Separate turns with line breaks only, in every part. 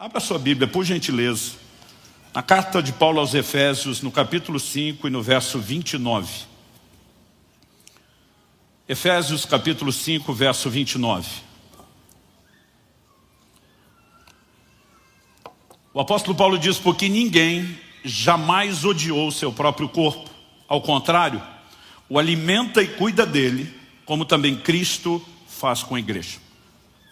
Abra sua Bíblia, por gentileza, na carta de Paulo aos Efésios, no capítulo 5 e no verso 29. Efésios capítulo 5, verso 29. O apóstolo Paulo diz: porque ninguém jamais odiou o seu próprio corpo. Ao contrário, o alimenta e cuida dele, como também Cristo faz com a igreja.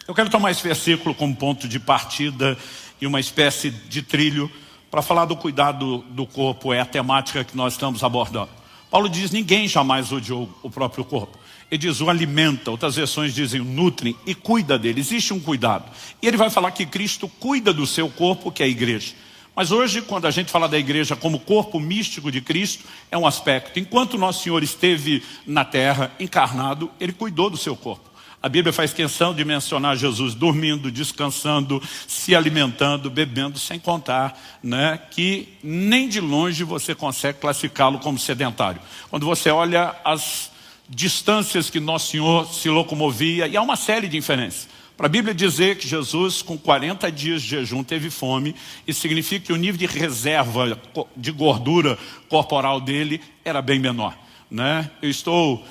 Eu quero tomar esse versículo como ponto de partida e uma espécie de trilho para falar do cuidado do corpo. É a temática que nós estamos abordando. Paulo diz: ninguém jamais odiou o próprio corpo. Ele diz: o alimenta, outras versões dizem o nutre e cuida dele. Existe um cuidado. E ele vai falar que Cristo cuida do seu corpo, que é a igreja. Mas hoje, quando a gente fala da igreja como corpo místico de Cristo, é um aspecto. Enquanto Nosso Senhor esteve na terra, encarnado, ele cuidou do seu corpo. A Bíblia faz questão de mencionar Jesus dormindo, descansando, se alimentando, bebendo, sem contar, né, que nem de longe você consegue classificá-lo como sedentário. Quando você olha as distâncias que Nosso Senhor se locomovia, e há uma série de inferências. Para a Bíblia dizer que Jesus, com 40 dias de jejum, teve fome, isso significa que o nível de reserva de gordura corporal dele era bem menor. Né? Eu estou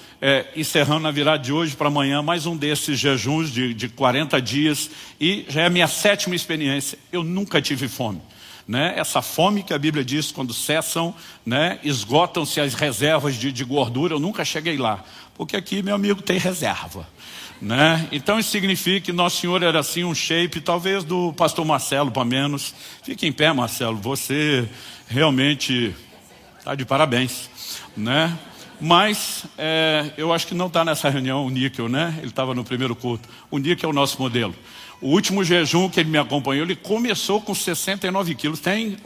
encerrando na virada de hoje para amanhã mais um desses jejuns de 40 dias e já é a minha 7ª experiência. Eu nunca tive fome. Né? Essa fome que a Bíblia diz, quando cessam, né, esgotam-se as reservas de gordura, eu nunca cheguei lá. Porque aqui, meu amigo, tem reserva. Né? Então isso significa que Nosso Senhor era assim um shape, talvez do pastor Marcelo, para menos. Fique em pé, Marcelo, você realmente está de parabéns. Né? Mas eu acho que não está nessa reunião o Níquel, né? Ele estava no primeiro culto. O Níquel é o nosso modelo. O último jejum que ele me acompanhou, ele começou com 69 quilos. Tem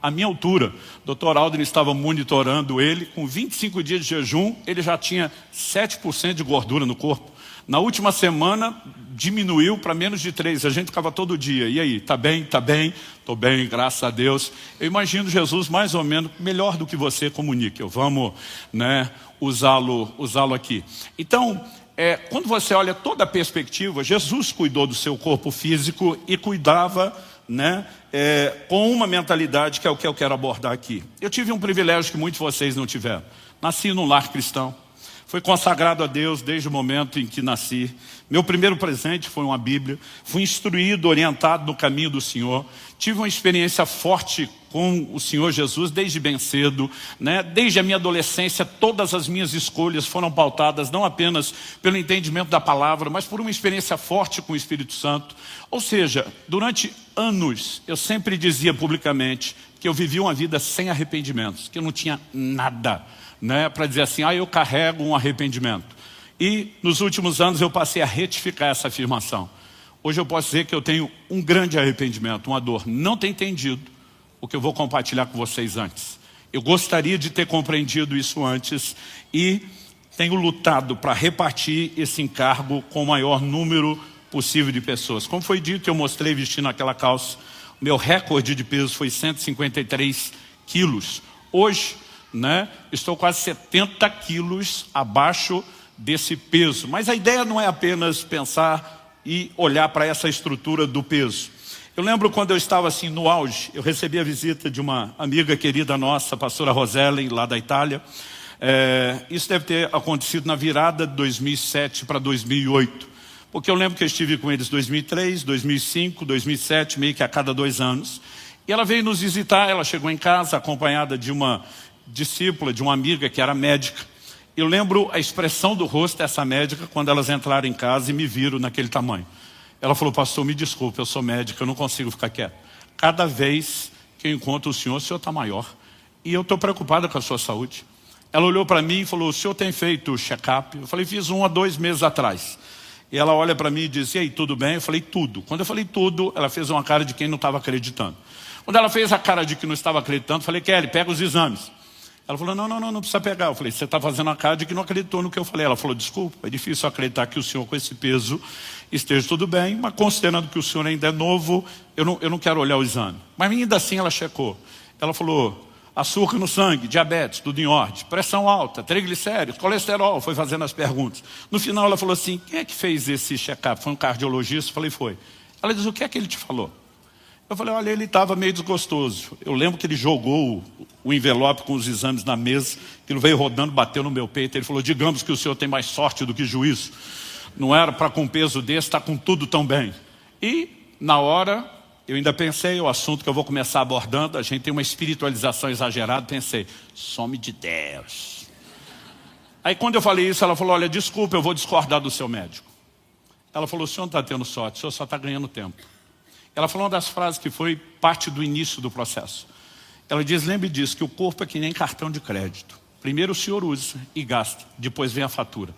a minha altura. O Dr. Aldrin estava monitorando ele. Com 25 dias de jejum, ele já tinha 7% de gordura no corpo. Na última semana, diminuiu para menos de 3. A gente ficava todo dia. E aí, tá bem? Tá bem? Estou bem, graças a Deus. Eu imagino Jesus mais ou menos melhor do que você como Níquel. Vamos, né, usá-lo aqui. Então, quando você olha toda a perspectiva, Jesus cuidou do seu corpo físico e cuidava, né, com uma mentalidade que é o que eu quero abordar aqui. Eu tive um privilégio que muitos de vocês não tiveram. Nasci num lar cristão. Fui consagrado a Deus desde o momento em que nasci. Meu primeiro presente foi uma Bíblia. Fui instruído, orientado no caminho do Senhor. Tive uma experiência forte com o Senhor Jesus desde bem cedo. Né? Desde a minha adolescência, todas as minhas escolhas foram pautadas não apenas pelo entendimento da palavra, mas por uma experiência forte com o Espírito Santo. Ou seja, durante anos, eu sempre dizia publicamente que eu vivia uma vida sem arrependimentos, que eu não tinha nada, né, para dizer assim: eu carrego um arrependimento. E nos últimos anos eu passei a retificar essa afirmação. Hoje eu posso dizer que eu tenho um grande arrependimento, uma dor. Não ter entendido o que eu vou compartilhar com vocês antes. Eu gostaria de ter compreendido isso antes e tenho lutado para repartir esse encargo com o maior número possível de pessoas. Como foi dito, eu mostrei vestindo aquela calça. O meu recorde de peso foi 153 quilos. Hoje, né, estou quase 70 quilos abaixo desse peso. Mas a ideia não é apenas pensar e olhar para essa estrutura do peso. Eu lembro quando eu estava assim no auge, eu recebi a visita de uma amiga querida nossa, a pastora Rosellen, lá da Itália. Isso deve ter acontecido na virada de 2007 para 2008. Porque eu lembro que eu estive com eles em 2003, 2005, 2007, meio que a cada 2 anos. E ela veio nos visitar, ela chegou em casa acompanhada de uma discípula, de uma amiga que era médica. Eu lembro a expressão do rosto dessa médica quando elas entraram em casa e me viram naquele tamanho. Ela falou: pastor, me desculpe, eu sou médica, eu não consigo ficar quieto. Cada vez que eu encontro o senhor está maior. E eu estou preocupada com a sua saúde. Ela olhou para mim e falou: o senhor tem feito check-up? Eu falei: fiz 1 a 2 meses atrás. E ela olha para mim e diz: e aí, tudo bem? Eu falei: tudo. Quando eu falei tudo, ela fez uma cara de quem não estava acreditando. Quando ela fez a cara de que não estava acreditando, eu falei: Kelly, pega os exames. Ela falou: não precisa pegar. Eu falei: você está fazendo a cara de que não acreditou no que eu falei. Ela falou: desculpa, é difícil acreditar que o senhor com esse peso esteja tudo bem, mas considerando que o senhor ainda é novo, eu não quero olhar o exame. Mas ainda assim ela checou. Ela falou: açúcar no sangue, diabetes, tudo em ordem, pressão alta, triglicéridos, colesterol. Foi fazendo as perguntas. No final ela falou assim: quem é que fez esse check-up? Foi um cardiologista? Eu falei: foi. Ela diz: o que é que ele te falou? Eu falei, olha, ele estava meio desgostoso. Eu lembro que ele jogou o envelope com os exames na mesa, aquilo veio rodando, bateu no meu peito. Ele falou, digamos que o senhor tem mais sorte do que juízo. Não era para com um peso desse, está com tudo tão bem. E, na hora, eu ainda pensei, o assunto que eu vou começar abordando, a gente tem uma espiritualização exagerada, pensei, some de Deus. Aí quando eu falei isso, ela falou, olha, desculpa, eu vou discordar do seu médico. Ela falou, o senhor não está tendo sorte, o senhor só está ganhando tempo. Ela falou uma das frases que foi parte do início do processo. Ela diz, lembre disso, que o corpo é que nem cartão de crédito. Primeiro o senhor usa e gasta, depois vem a fatura.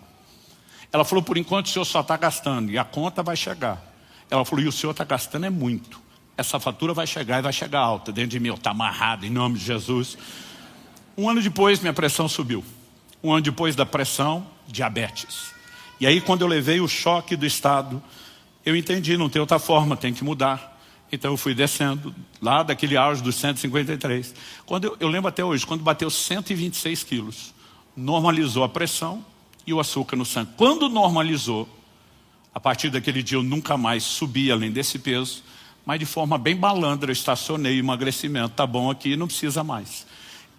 Ela falou, por enquanto o senhor só está gastando e a conta vai chegar. Ela falou, e o senhor está gastando é muito. Essa fatura vai chegar e vai chegar alta. Dentro de mim, eu estou amarrado em nome de Jesus. Um ano depois, minha pressão subiu. Um ano depois da pressão, diabetes. E aí, quando eu levei o choque do estado, eu entendi, não tem outra forma, tem que mudar. Então eu fui descendo, lá daquele auge dos 153. Eu lembro até hoje, quando bateu 126 quilos, normalizou a pressão e o açúcar no sangue. Quando normalizou, a partir daquele dia eu nunca mais subi além desse peso, mas de forma bem malandra eu estacionei o emagrecimento, tá bom aqui, não precisa mais.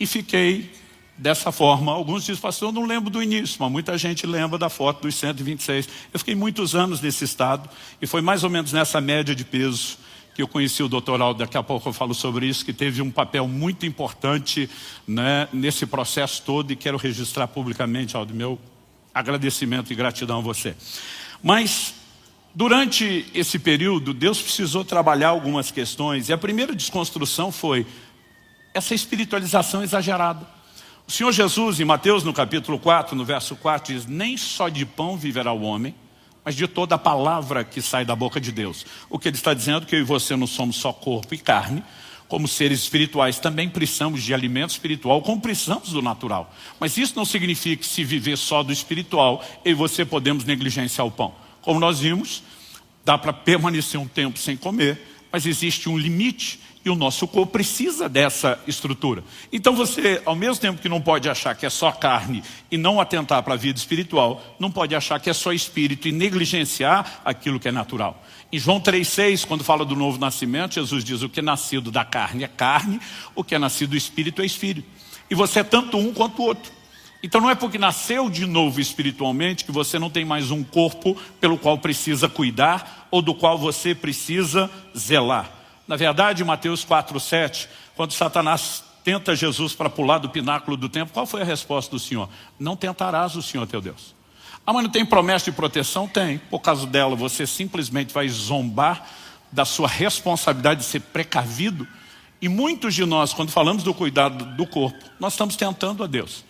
E fiquei dessa forma. Alguns dizem, pastor, eu não lembro do início, mas muita gente lembra da foto dos 126. Eu fiquei muitos anos nesse estado e foi mais ou menos nessa média de peso que eu conheci o Dr. Aldo, daqui a pouco eu falo sobre isso, que teve um papel muito importante, né, nesse processo todo, e quero registrar publicamente, Aldo, meu agradecimento e gratidão a você. Mas, durante esse período, Deus precisou trabalhar algumas questões, e a primeira desconstrução foi essa espiritualização exagerada. O Senhor Jesus, em Mateus, no capítulo 4, no verso 4, diz, nem só de pão viverá o homem, mas de toda a palavra que sai da boca de Deus. O que ele está dizendo é que eu e você não somos só corpo e carne, como seres espirituais também precisamos de alimento espiritual, como precisamos do natural. Mas isso não significa que se viver só do espiritual, eu e você podemos negligenciar o pão. Como nós vimos, dá para permanecer um tempo sem comer, mas existe um limite e o nosso corpo precisa dessa estrutura. Então você, ao mesmo tempo que não pode achar que é só carne e não atentar para a vida espiritual, não pode achar que é só espírito e negligenciar aquilo que é natural. Em João 3,6, quando fala do novo nascimento, Jesus diz, o que é nascido da carne é carne, o que é nascido do espírito é espírito. E você é tanto um quanto o outro. Então não é porque nasceu de novo espiritualmente que você não tem mais um corpo pelo qual precisa cuidar ou do qual você precisa zelar. Na verdade, em Mateus 4,7, quando Satanás tenta Jesus para pular do pináculo do templo, qual foi a resposta do Senhor? Não tentarás o Senhor teu Deus. Ah, mas não tem promessa de proteção? Tem. Por causa dela, você simplesmente vai zombar da sua responsabilidade de ser precavido. E muitos de nós, quando falamos do cuidado do corpo, nós estamos tentando a Deus.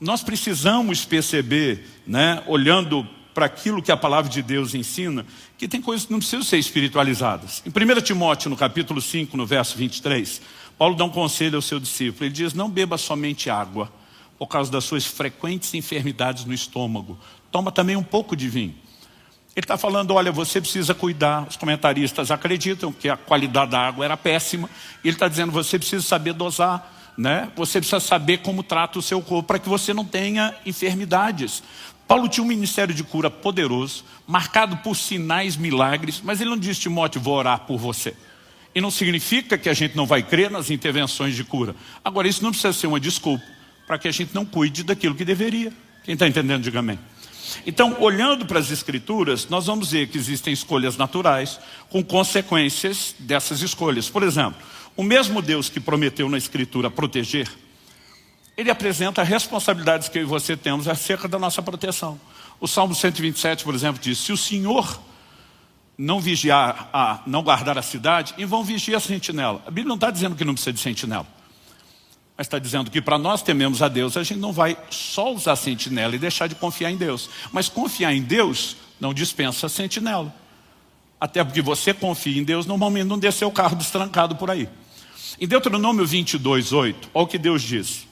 Nós precisamos perceber, né, olhando para aquilo que a palavra de Deus ensina, que tem coisas que não precisam ser espiritualizadas. Em 1 Timóteo, no capítulo 5, no verso 23, Paulo dá um conselho ao seu discípulo. Ele diz, não beba somente água, por causa das suas frequentes enfermidades no estômago. Toma também um pouco de vinho. Ele está falando, olha, você precisa cuidar. Os comentaristas acreditam que a qualidade da água era péssima. Ele está dizendo, você precisa saber dosar, né? Você precisa saber como trata o seu corpo, para que você não tenha enfermidades. Paulo tinha um ministério de cura poderoso, marcado por sinais, milagres, mas ele não disse, Timóteo, vou orar por você. E não significa que a gente não vai crer nas intervenções de cura. Agora, isso não precisa ser uma desculpa para que a gente não cuide daquilo que deveria. Quem está entendendo, diga amém. Então, olhando para as Escrituras, nós vamos ver que existem escolhas naturais com consequências dessas escolhas. Por exemplo, o mesmo Deus que prometeu na Escritura proteger, ele apresenta responsabilidades que eu e você temos acerca da nossa proteção. O Salmo 127, por exemplo, diz, se o Senhor não vigiar, não guardar a cidade, em vão vigia a sentinela. A Bíblia não está dizendo que não precisa de sentinela, mas está dizendo que para nós tememos a Deus, a gente não vai só usar a sentinela e deixar de confiar em Deus. Mas confiar em Deus não dispensa a sentinela. Até porque você confia em Deus, normalmente não deixa seu carro destrancado por aí. Em Deuteronômio 22:8, olha o que Deus diz.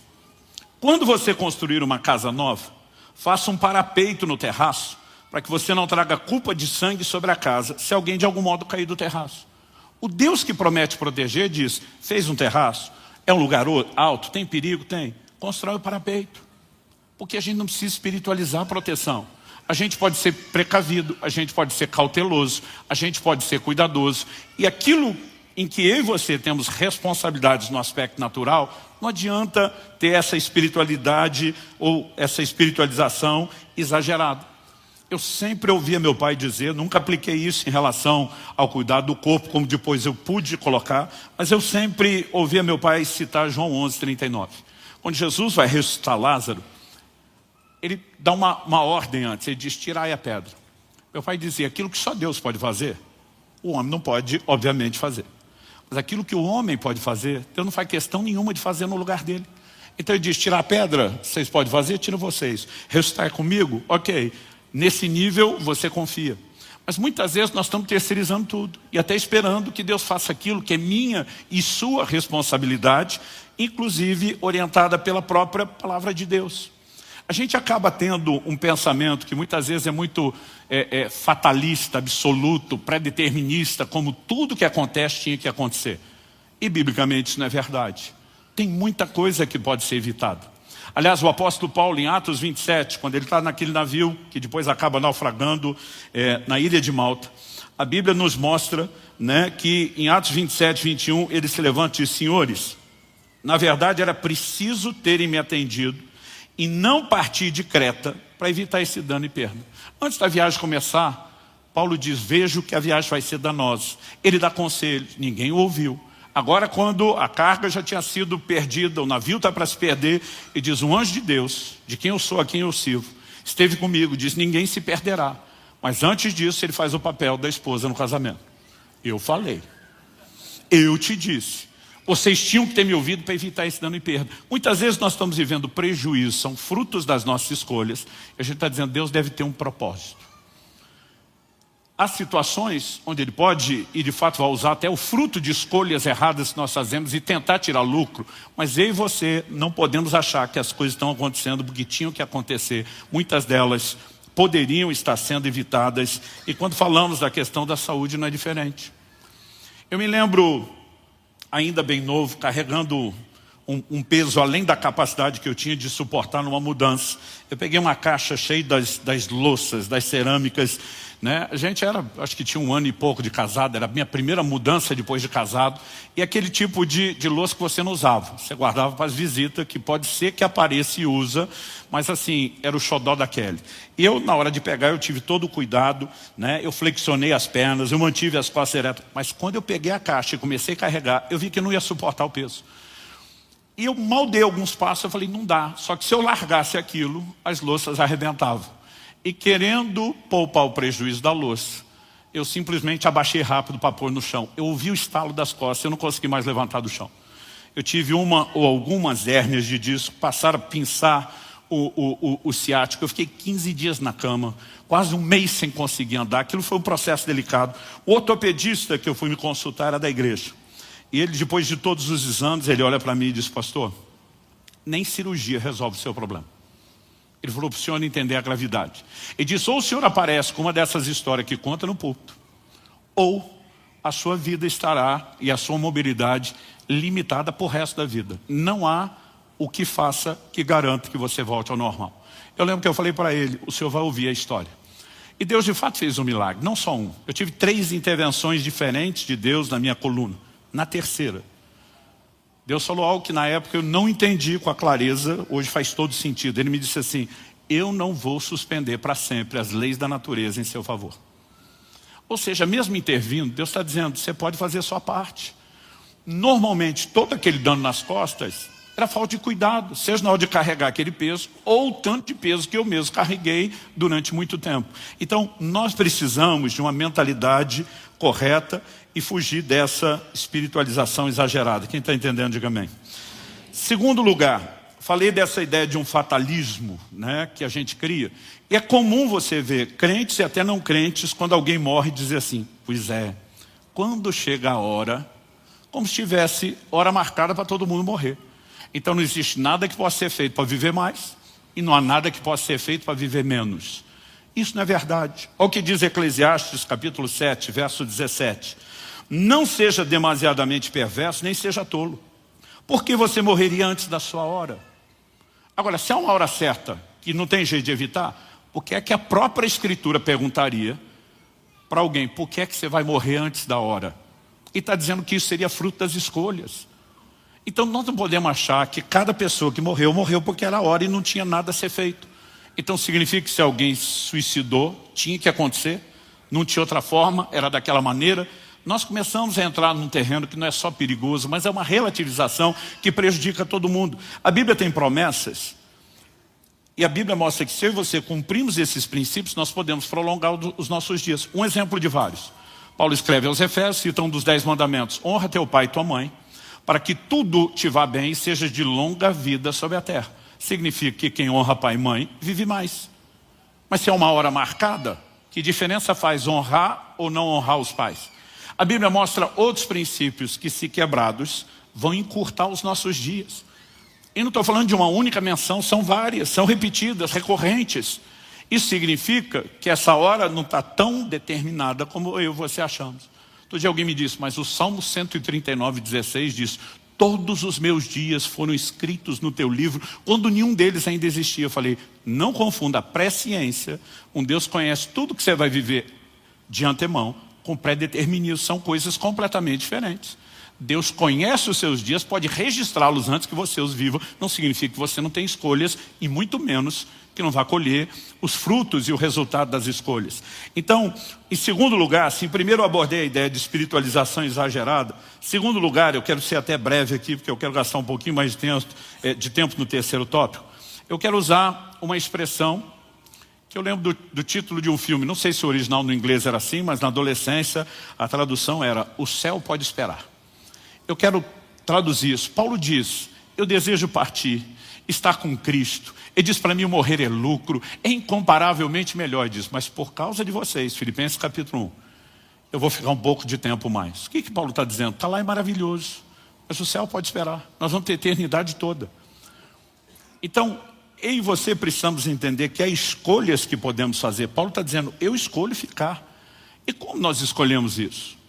Quando você construir uma casa nova, faça um parapeito no terraço, para que você não traga culpa de sangue sobre a casa, se alguém de algum modo cair do terraço. O Deus que promete proteger diz, fez um terraço, é um lugar alto, tem perigo? Tem. Constrói o parapeito. Porque a gente não precisa espiritualizar a proteção. A gente pode ser precavido, a gente pode ser cauteloso, a gente pode ser cuidadoso. E aquilo em que eu e você temos responsabilidades no aspecto natural, não adianta ter essa espiritualidade ou essa espiritualização exagerada. Eu sempre ouvia meu pai dizer, nunca apliquei isso em relação ao cuidado do corpo, como depois eu pude colocar, mas eu sempre ouvia meu pai citar João 11:39. Quando Jesus vai ressuscitar Lázaro, ele dá uma ordem antes, ele diz, tirai a pedra. Meu pai dizia, aquilo que só Deus pode fazer, o homem não pode, obviamente, fazer. Mas aquilo que o homem pode fazer, Deus não faz questão nenhuma de fazer no lugar dele. Então ele diz, tirar a pedra, vocês podem fazer? Tira vocês. Ressuscitar comigo? Ok. Nesse nível você confia. Mas muitas vezes nós estamos terceirizando tudo. E até esperando que Deus faça aquilo que é minha e sua responsabilidade, inclusive orientada pela própria palavra de Deus. A gente acaba tendo um pensamento que muitas vezes é muito fatalista, absoluto, pré-determinista, como tudo que acontece tinha que acontecer. E biblicamente isso não é verdade. Tem muita coisa que pode ser evitada. Aliás, o apóstolo Paulo, em Atos 27, quando ele está naquele navio, que depois acaba naufragando na ilha de Malta, a Bíblia nos mostra, né, que em Atos 27, 21, ele se levanta e diz, senhores, na verdade era preciso terem me atendido e não partir de Creta para evitar esse dano e perda. Antes da viagem começar, Paulo diz, vejo que a viagem vai ser danosa. Ele dá conselhos, ninguém o ouviu. Agora, quando a carga já tinha sido perdida, o navio está para se perder, ele diz, um anjo de Deus, de quem eu sou, a quem eu sirvo, esteve comigo, diz, ninguém se perderá. Mas antes disso, ele faz o papel da esposa no casamento. Eu falei. Eu te disse. Vocês tinham que ter me ouvido para evitar esse dano e perda. Muitas vezes nós estamos vivendo prejuízos, são frutos das nossas escolhas, e a gente está dizendo, Deus deve ter um propósito. Há situações onde ele pode, e de fato vai usar até o fruto de escolhas erradas que nós fazemos e tentar tirar lucro, mas eu e você não podemos achar que as coisas estão acontecendo porque tinham que acontecer. Muitas delas poderiam estar sendo evitadas, e quando falamos da questão da saúde não é diferente. Eu me lembro, ainda bem novo, carregando um peso além da capacidade que eu tinha de suportar numa mudança. Eu peguei uma caixa cheia das louças, das cerâmicas, né? A gente era, acho que tinha 1 ano e pouco de casado, era a minha primeira mudança depois de casado, e aquele tipo de louça que você não usava, você guardava para as visitas, que pode ser que apareça e usa, mas assim, era o xodó da Kelly. E eu, na hora de pegar, eu tive todo o cuidado, né? Eu flexionei as pernas, eu mantive as costas eretas, mas quando eu peguei a caixa e comecei a carregar, eu vi que não ia suportar o peso. E eu mal dei alguns passos, eu falei, não dá. Só que se eu largasse aquilo, as louças arrebentavam. E querendo poupar o prejuízo da louça, eu simplesmente abaixei rápido para pôr no chão. Eu ouvi o estalo das costas, eu não consegui mais levantar do chão. Eu tive uma ou algumas hérnias de disco, passaram a pinçar o ciático. Eu fiquei 15 dias na cama, quase 1 mês sem conseguir andar. Aquilo foi um processo delicado. O ortopedista que eu fui me consultar era da igreja. E ele, depois de todos os exames, ele olha para mim e diz, pastor, nem cirurgia resolve o seu problema. Ele falou para o senhor entender a gravidade. Ele disse, ou o senhor aparece com uma dessas histórias que conta no púlpito, ou a sua vida estará e a sua mobilidade limitada por resto da vida. Não há o que faça que garanta que você volte ao normal. Eu lembro que eu falei para ele, o senhor vai ouvir a história. E Deus de fato fez um milagre, não só um. Eu tive 3 intervenções diferentes de Deus na minha coluna. Na terceira, Deus falou algo que na época eu não entendi com a clareza, hoje faz todo sentido. Ele me disse assim, eu não vou suspender para sempre as leis da natureza em seu favor. Ou seja, mesmo intervindo, Deus está dizendo, você pode fazer a sua parte. Normalmente, todo aquele dano nas costas era falta de cuidado, seja na hora de carregar aquele peso, ou o tanto de peso que eu mesmo carreguei durante muito tempo. Então, nós precisamos de uma mentalidade correta e fugir dessa espiritualização exagerada. Quem está entendendo, diga amém. Segundo lugar, falei dessa ideia de um fatalismo, né, que a gente cria. E é comum você ver crentes e até não crentes, quando alguém morre, dizer assim, pois é, quando chega a hora, como se tivesse hora marcada para todo mundo morrer. Então não existe nada que possa ser feito para viver mais, e não há nada que possa ser feito para viver menos. Isso não é verdade. Olha o que diz Eclesiastes, capítulo 7, verso 17. Não seja demasiadamente perverso, nem seja tolo, porque você morreria antes da sua hora. Agora, se há uma hora certa, que não tem jeito de evitar, por que é que a própria Escritura perguntaria para alguém, por que é que você vai morrer antes da hora? E está dizendo que isso seria fruto das escolhas. Então nós não podemos achar que cada pessoa que morreu, morreu porque era a hora e não tinha nada a ser feito. Então significa que se alguém se suicidou, tinha que acontecer, não tinha outra forma, era daquela maneira. Nós começamos a entrar num terreno que não é só perigoso, mas é uma relativização que prejudica todo mundo. A Bíblia tem promessas, e a Bíblia mostra que se eu e você cumprimos esses princípios, nós podemos prolongar os nossos dias. Um exemplo de vários. Paulo escreve aos Efésios, cita um dos 10 mandamentos: honra teu pai e tua mãe, para que tudo te vá bem e seja de longa vida sobre a terra. Significa que quem honra pai e mãe vive mais. Mas se é uma hora marcada, que diferença faz honrar ou não honrar os pais? A Bíblia mostra outros princípios que, se quebrados, vão encurtar os nossos dias. E não estou falando de uma única menção, são várias, são repetidas, recorrentes. Isso significa que essa hora não está tão determinada como eu e você achamos. Outro dia alguém me disse, mas o Salmo 139:16 diz: todos os meus dias foram escritos no teu livro, quando nenhum deles ainda existia. Eu falei, não confunda a presciência. Um Deus conhece tudo que você vai viver de antemão com pré-determinismo. São coisas completamente diferentes. Deus conhece os seus dias, pode registrá-los antes que você os viva. Não significa que você não tem escolhas, e muito menos que não vai colher os frutos e o resultado das escolhas. Então, em segundo lugar, assim, primeiro eu abordei a ideia de espiritualização exagerada. Em segundo lugar, eu quero ser até breve aqui, porque eu quero gastar um pouquinho mais de tempo no terceiro tópico. Eu quero usar uma expressão que eu lembro do título de um filme. Não sei se o original no inglês era assim, mas na adolescência a tradução era "O céu pode esperar". Eu quero traduzir isso. Paulo diz, eu desejo partir, estar com Cristo. Ele diz para mim, morrer é lucro, é incomparavelmente melhor. Ele diz, mas por causa de vocês, Filipenses capítulo 1, eu vou ficar um pouco de tempo mais. O que Paulo está dizendo? Está lá, é maravilhoso, mas o céu pode esperar. Nós vamos ter a eternidade toda. Então, eu e você precisamos entender que há escolhas que podemos fazer. Paulo está dizendo, eu escolho ficar. E como nós escolhemos isso?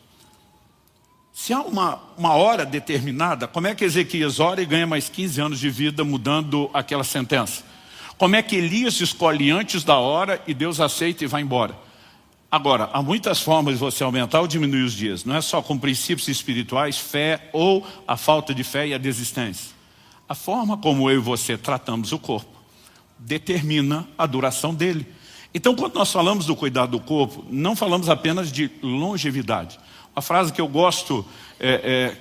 Se há uma hora determinada, como é que Ezequias ora e ganha mais 15 anos de vida mudando aquela sentença? Como é que Elias escolhe antes da hora e Deus aceita e vai embora? Agora, há muitas formas de você aumentar ou diminuir os dias. Não é só com princípios espirituais, fé ou a falta de fé e a desistência. A forma como eu e você tratamos o corpo determina a duração dele. Então, quando nós falamos do cuidado do corpo, não falamos apenas de longevidade. A frase que eu gosto,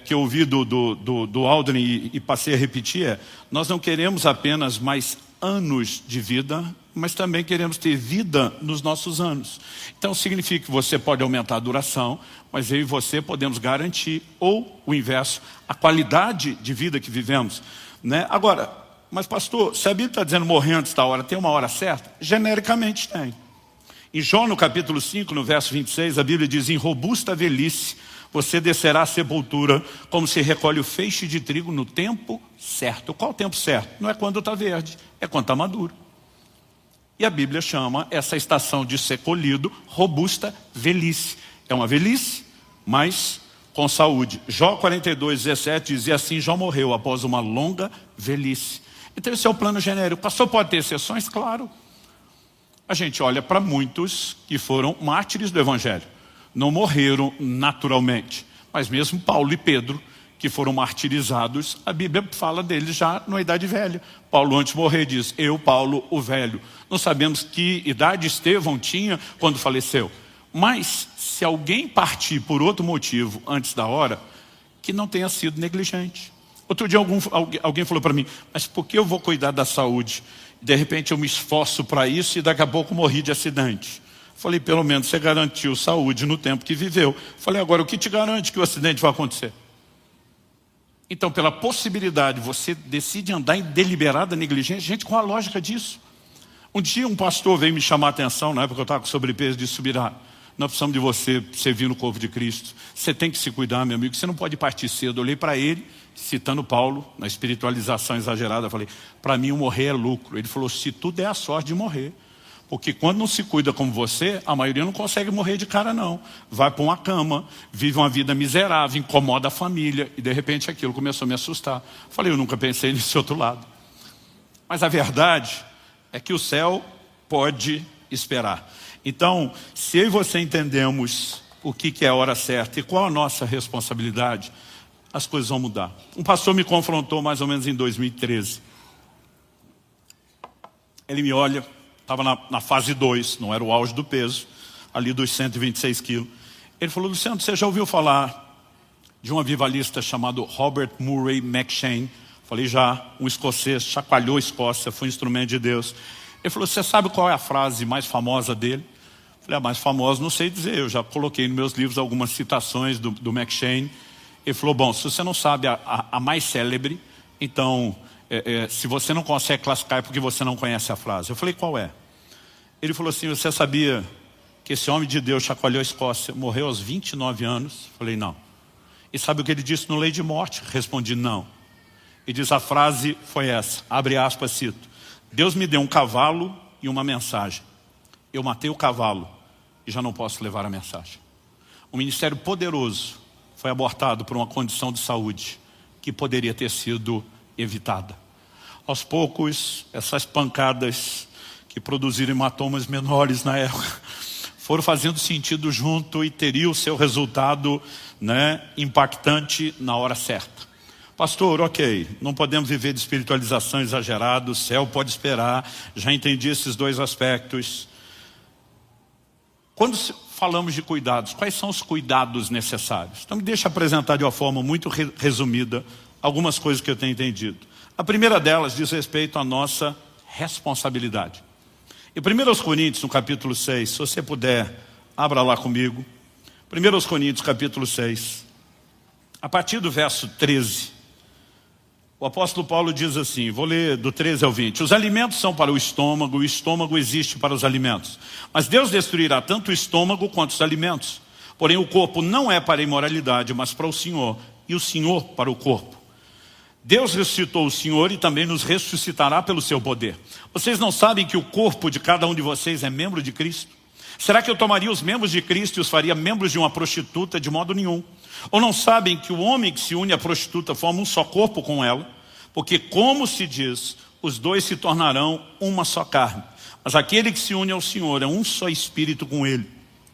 que eu ouvi do Aldrin e passei a repetir é: nós não queremos apenas mais anos de vida, mas também queremos ter vida nos nossos anos. Então significa que você pode aumentar a duração, mas eu e você podemos garantir, ou o inverso, a qualidade de vida que vivemos, né? Agora, mas pastor, se a Bíblia está dizendo morrer antes da hora, tem uma hora certa? Genericamente tem. Em Jó, no capítulo 5, no verso 26, a Bíblia diz: em robusta velhice você descerá à sepultura, como se recolhe o feixe de trigo no tempo certo. Qual o tempo certo? Não é quando está verde, é quando está maduro. E a Bíblia chama essa estação de ser colhido robusta velhice. É uma velhice, mas com saúde. Jó 42:17 diz: e assim Jó morreu após uma longa velhice. Então esse é o plano genérico. O pastor pode ter exceções? Claro. A gente olha para muitos que foram mártires do Evangelho. Não morreram naturalmente. Mas mesmo Paulo e Pedro, que foram martirizados, a Bíblia fala deles já na idade velha. Paulo, antes de morrer, diz: eu, Paulo, o velho. Não sabemos que idade Estevão tinha quando faleceu. Mas, se alguém partir por outro motivo antes da hora, que não tenha sido negligente. Outro dia alguém falou para mim: mas por que eu vou cuidar da saúde? De repente eu me esforço para isso e daqui a pouco morri de acidente. Falei, pelo menos você garantiu saúde no tempo que viveu. Falei, agora o que te garante que o acidente vai acontecer? Então, pela possibilidade, você decide andar em deliberada negligência. Gente, qual a lógica disso? Um dia um pastor veio me chamar a atenção, na época eu estava com sobrepeso, de subirá. Nós precisamos de você servir no corpo de Cristo. Você tem que se cuidar, meu amigo. Você não pode partir cedo. Eu olhei para ele, citando Paulo, na espiritualização exagerada. Eu falei, para mim o morrer é lucro. Ele falou, se tu der a sorte de morrer. Porque quando não se cuida como você, a maioria não consegue morrer de cara não. Vai para uma cama, vive uma vida miserável, incomoda a família. E de repente aquilo começou a me assustar. Falei, eu nunca pensei nesse outro lado. Mas a verdade é que o céu pode esperar. Então, se eu e você entendemos o que é a hora certa e qual a nossa responsabilidade, as coisas vão mudar. Um pastor me confrontou mais ou menos em 2013. Ele me olha, estava na fase 2, não era o auge do peso, ali dos 126 quilos. Ele falou: Luciano, você já ouviu falar de um avivalista chamado Robert Murray M'Cheyne? Falei: já. Um escocês, chacoalhou a Escócia, foi um instrumento de Deus. Ele falou: você sabe qual é a frase mais famosa dele? Falei: a mais famosa não sei dizer, eu já coloquei nos meus livros algumas citações do M'Cheyne. Ele falou: bom, se você não sabe a mais célebre, então, se você não consegue classificar é porque você não conhece a frase. Eu falei: qual é? Ele falou assim: você sabia que esse homem de Deus chacoalhou a Escócia, morreu aos 29 anos? Eu falei: não. E sabe o que ele disse no Lei de Morte? Respondi: não. E diz, a frase foi essa, abre aspas, cito: Deus me deu um cavalo e uma mensagem. Eu matei o cavalo e já não posso levar a mensagem. Um ministério poderoso foi abortado por uma condição de saúde que poderia ter sido evitada. Aos poucos, essas pancadas que produziram hematomas menores na época foram fazendo sentido junto e teria o seu resultado, impactante na hora certa. Pastor, ok, não podemos viver de espiritualização exagerada, o céu pode esperar, já entendi esses dois aspectos. Quando falamos de cuidados, quais são os cuidados necessários? Então me deixa apresentar de uma forma muito resumida algumas coisas que eu tenho entendido. A primeira delas diz respeito à nossa responsabilidade. Em 1 Coríntios, no capítulo 6, se você puder, abra lá comigo. 1 Coríntios, capítulo 6, a partir do verso 13. O apóstolo Paulo diz assim, vou ler do 13 ao 20. Os alimentos são para o estômago existe para os alimentos. Mas Deus destruirá tanto o estômago quanto os alimentos. Porém o corpo não é para a imoralidade, mas para o Senhor, e o Senhor para o corpo. Deus ressuscitou o Senhor e também nos ressuscitará pelo seu poder. Vocês não sabem que o corpo de cada um de vocês é membro de Cristo? Será que eu tomaria os membros de Cristo e os faria membros de uma prostituta? De modo nenhum. Ou não sabem que o homem que se une à prostituta forma um só corpo com ela? Porque, como se diz, os dois se tornarão uma só carne. Mas aquele que se une ao Senhor é um só espírito com ele.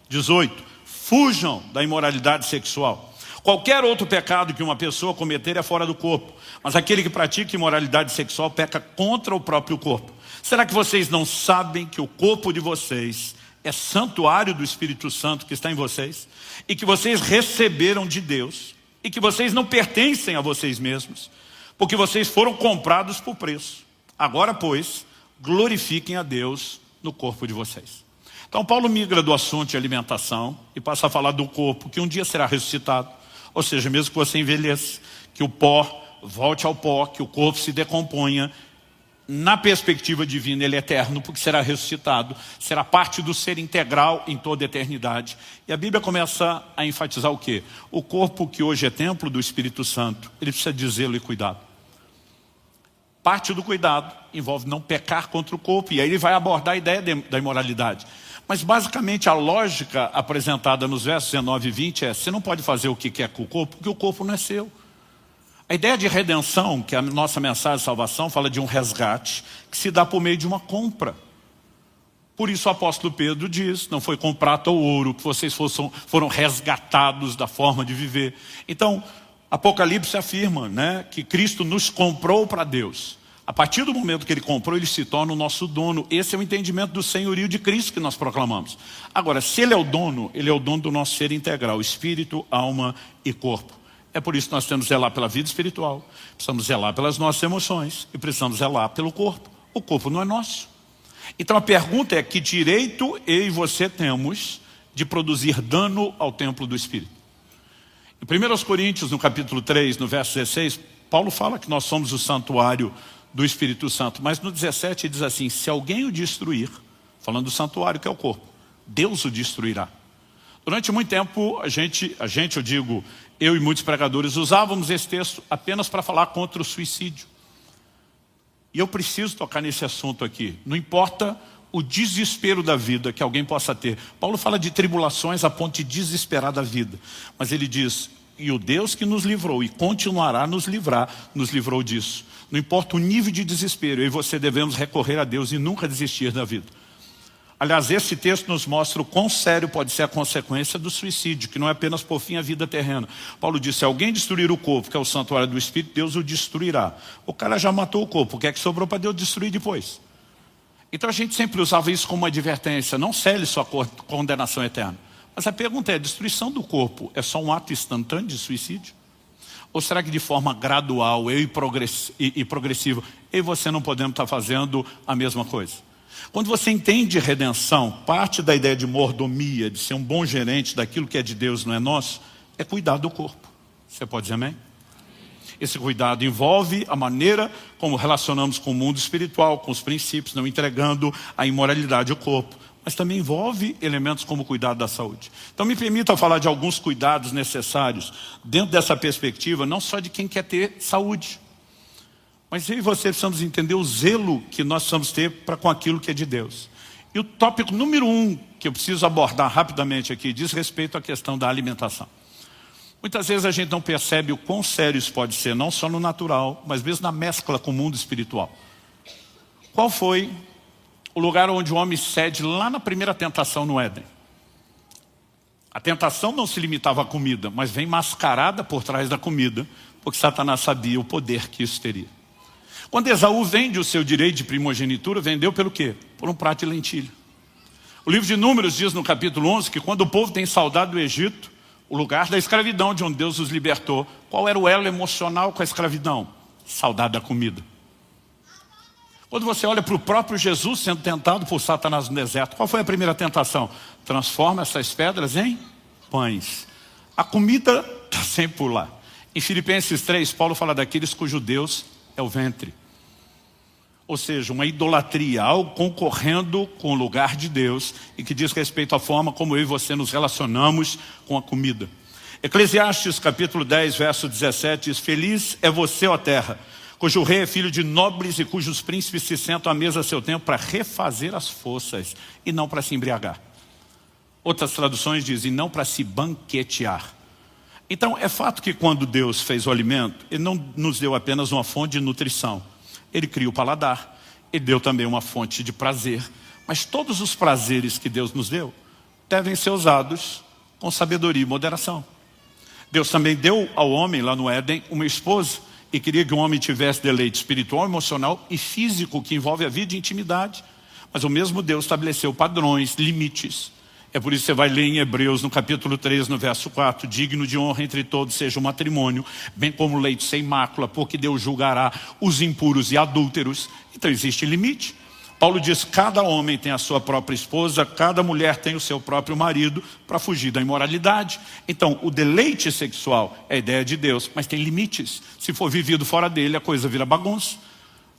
18. Fujam da imoralidade sexual. Qualquer outro pecado que uma pessoa cometer é fora do corpo. Mas aquele que pratica imoralidade sexual peca contra o próprio corpo. Será que vocês não sabem que o corpo de vocês é santuário do Espírito Santo que está em vocês? E que vocês receberam de Deus? E que vocês não pertencem a vocês mesmos? Porque vocês foram comprados por preço. Agora, pois, glorifiquem a Deus no corpo de vocês. Então Paulo migra do assunto de alimentação e passa a falar do corpo que um dia será ressuscitado. Ou seja, mesmo que você envelheça, que o pó volte ao pó, que o corpo se decomponha, na perspectiva divina ele é eterno, porque será ressuscitado, será parte do ser integral em toda a eternidade. E a Bíblia começa a enfatizar o quê? O corpo que hoje é templo do Espírito Santo, ele precisa de zelo e cuidado. Parte do cuidado envolve não pecar contra o corpo, e aí ele vai abordar a ideia da imoralidade. Mas basicamente a lógica apresentada nos versos 19 e 20 é: você não pode fazer o que quer com o corpo, porque o corpo não é seu. A ideia de redenção, que é a nossa mensagem de salvação, fala de um resgate que se dá por meio de uma compra. Por isso o apóstolo Pedro diz, não foi com prata ou ouro que vocês foram resgatados da forma de viver. Então, Apocalipse afirma, que Cristo nos comprou para Deus. A partir do momento que ele comprou, ele se torna o nosso dono. Esse é o entendimento do senhorio de Cristo que nós proclamamos. Agora, se ele é o dono do nosso ser integral, espírito, alma e corpo. É por isso que nós temos que zelar pela vida espiritual, precisamos zelar pelas nossas emoções e precisamos zelar pelo corpo. O corpo não é nosso. Então a pergunta é: que direito eu e você temos de produzir dano ao templo do Espírito? Em 1 Coríntios, no capítulo 3, no verso 16, Paulo fala que nós somos o santuário do Espírito Santo. Mas no 17 ele diz assim: se alguém o destruir, falando do santuário que é o corpo, Deus o destruirá. Durante muito tempo, eu e muitos pregadores usávamos esse texto apenas para falar contra o suicídio. E eu preciso tocar nesse assunto aqui. Não importa o desespero da vida que alguém possa ter. Paulo fala de tribulações a ponto de desesperar da vida. Mas ele diz, e o Deus que nos livrou e continuará a nos livrar, nos livrou disso. Não importa o nível de desespero, eu e você devemos recorrer a Deus e nunca desistir da vida. Aliás, esse texto nos mostra o quão sério pode ser a consequência do suicídio, que não é apenas por fim a vida terrena. Paulo disse, se alguém destruir o corpo, que é o santuário do Espírito, Deus o destruirá. O cara já matou o corpo, o que é que sobrou para Deus destruir depois? Então a gente sempre usava isso como uma advertência, não cele sua condenação eterna. Mas a pergunta é, a destruição do corpo é só um ato instantâneo de suicídio? Ou será que de forma gradual e progressiva, eu e você não podemos estar fazendo a mesma coisa? Quando você entende redenção, parte da ideia de mordomia, de ser um bom gerente daquilo que é de Deus, não é nosso, é cuidar do corpo. Você pode dizer amém? Esse cuidado envolve a maneira como relacionamos com o mundo espiritual, com os princípios, não entregando a imoralidade ao corpo. Mas também envolve elementos como o cuidado da saúde. Então me permita falar de alguns cuidados necessários dentro dessa perspectiva, não só de quem quer ter saúde. Mas eu e você precisamos entender o zelo que nós precisamos ter para com aquilo que é de Deus. E o tópico número 1 que eu preciso abordar rapidamente aqui diz respeito à questão da alimentação. Muitas vezes a gente não percebe o quão sério isso pode ser, não só no natural, mas mesmo na mescla com o mundo espiritual. Qual foi o lugar onde o homem cede lá na primeira tentação no Éden? A tentação não se limitava à comida, mas vem mascarada por trás da comida, porque Satanás sabia o poder que isso teria. Quando Esaú vende o seu direito de primogenitura, vendeu pelo quê? Por um prato de lentilha. O livro de Números diz no capítulo 11 que quando o povo tem saudade do Egito, o lugar da escravidão de onde Deus os libertou, qual era o elo emocional com a escravidão? Saudade da comida. Quando você olha para o próprio Jesus sendo tentado por Satanás no deserto, qual foi a primeira tentação? Transforma essas pedras em pães. A comida está sempre por lá. Em Filipenses 3, Paulo fala daqueles cujo Deus é o ventre. Ou seja, uma idolatria, algo concorrendo com o lugar de Deus e que diz respeito à forma como eu e você nos relacionamos com a comida. Eclesiastes capítulo 10, verso 17 diz, feliz é você, ó terra, cujo rei é filho de nobres e cujos príncipes se sentam à mesa a seu tempo para refazer as forças e não para se embriagar. Outras traduções dizem, não para se banquetear. Então é fato que quando Deus fez o alimento, Ele não nos deu apenas uma fonte de nutrição. Ele cria o paladar, Ele deu também uma fonte de prazer. Mas todos os prazeres que Deus nos deu devem ser usados com sabedoria e moderação. Deus também deu ao homem lá no Éden uma esposa e queria que o homem tivesse deleite espiritual, emocional e físico que envolve a vida e intimidade. Mas o mesmo Deus estabeleceu padrões, limites. É por isso que você vai ler em Hebreus, no capítulo 3, no verso 4, digno de honra entre todos seja o matrimônio, bem como o leito sem mácula, porque Deus julgará os impuros e adúlteros. Então existe limite. Paulo diz, cada homem tem a sua própria esposa, cada mulher tem o seu próprio marido para fugir da imoralidade. Então o deleite sexual é a ideia de Deus, mas tem limites. Se for vivido fora dele, a coisa vira bagunça.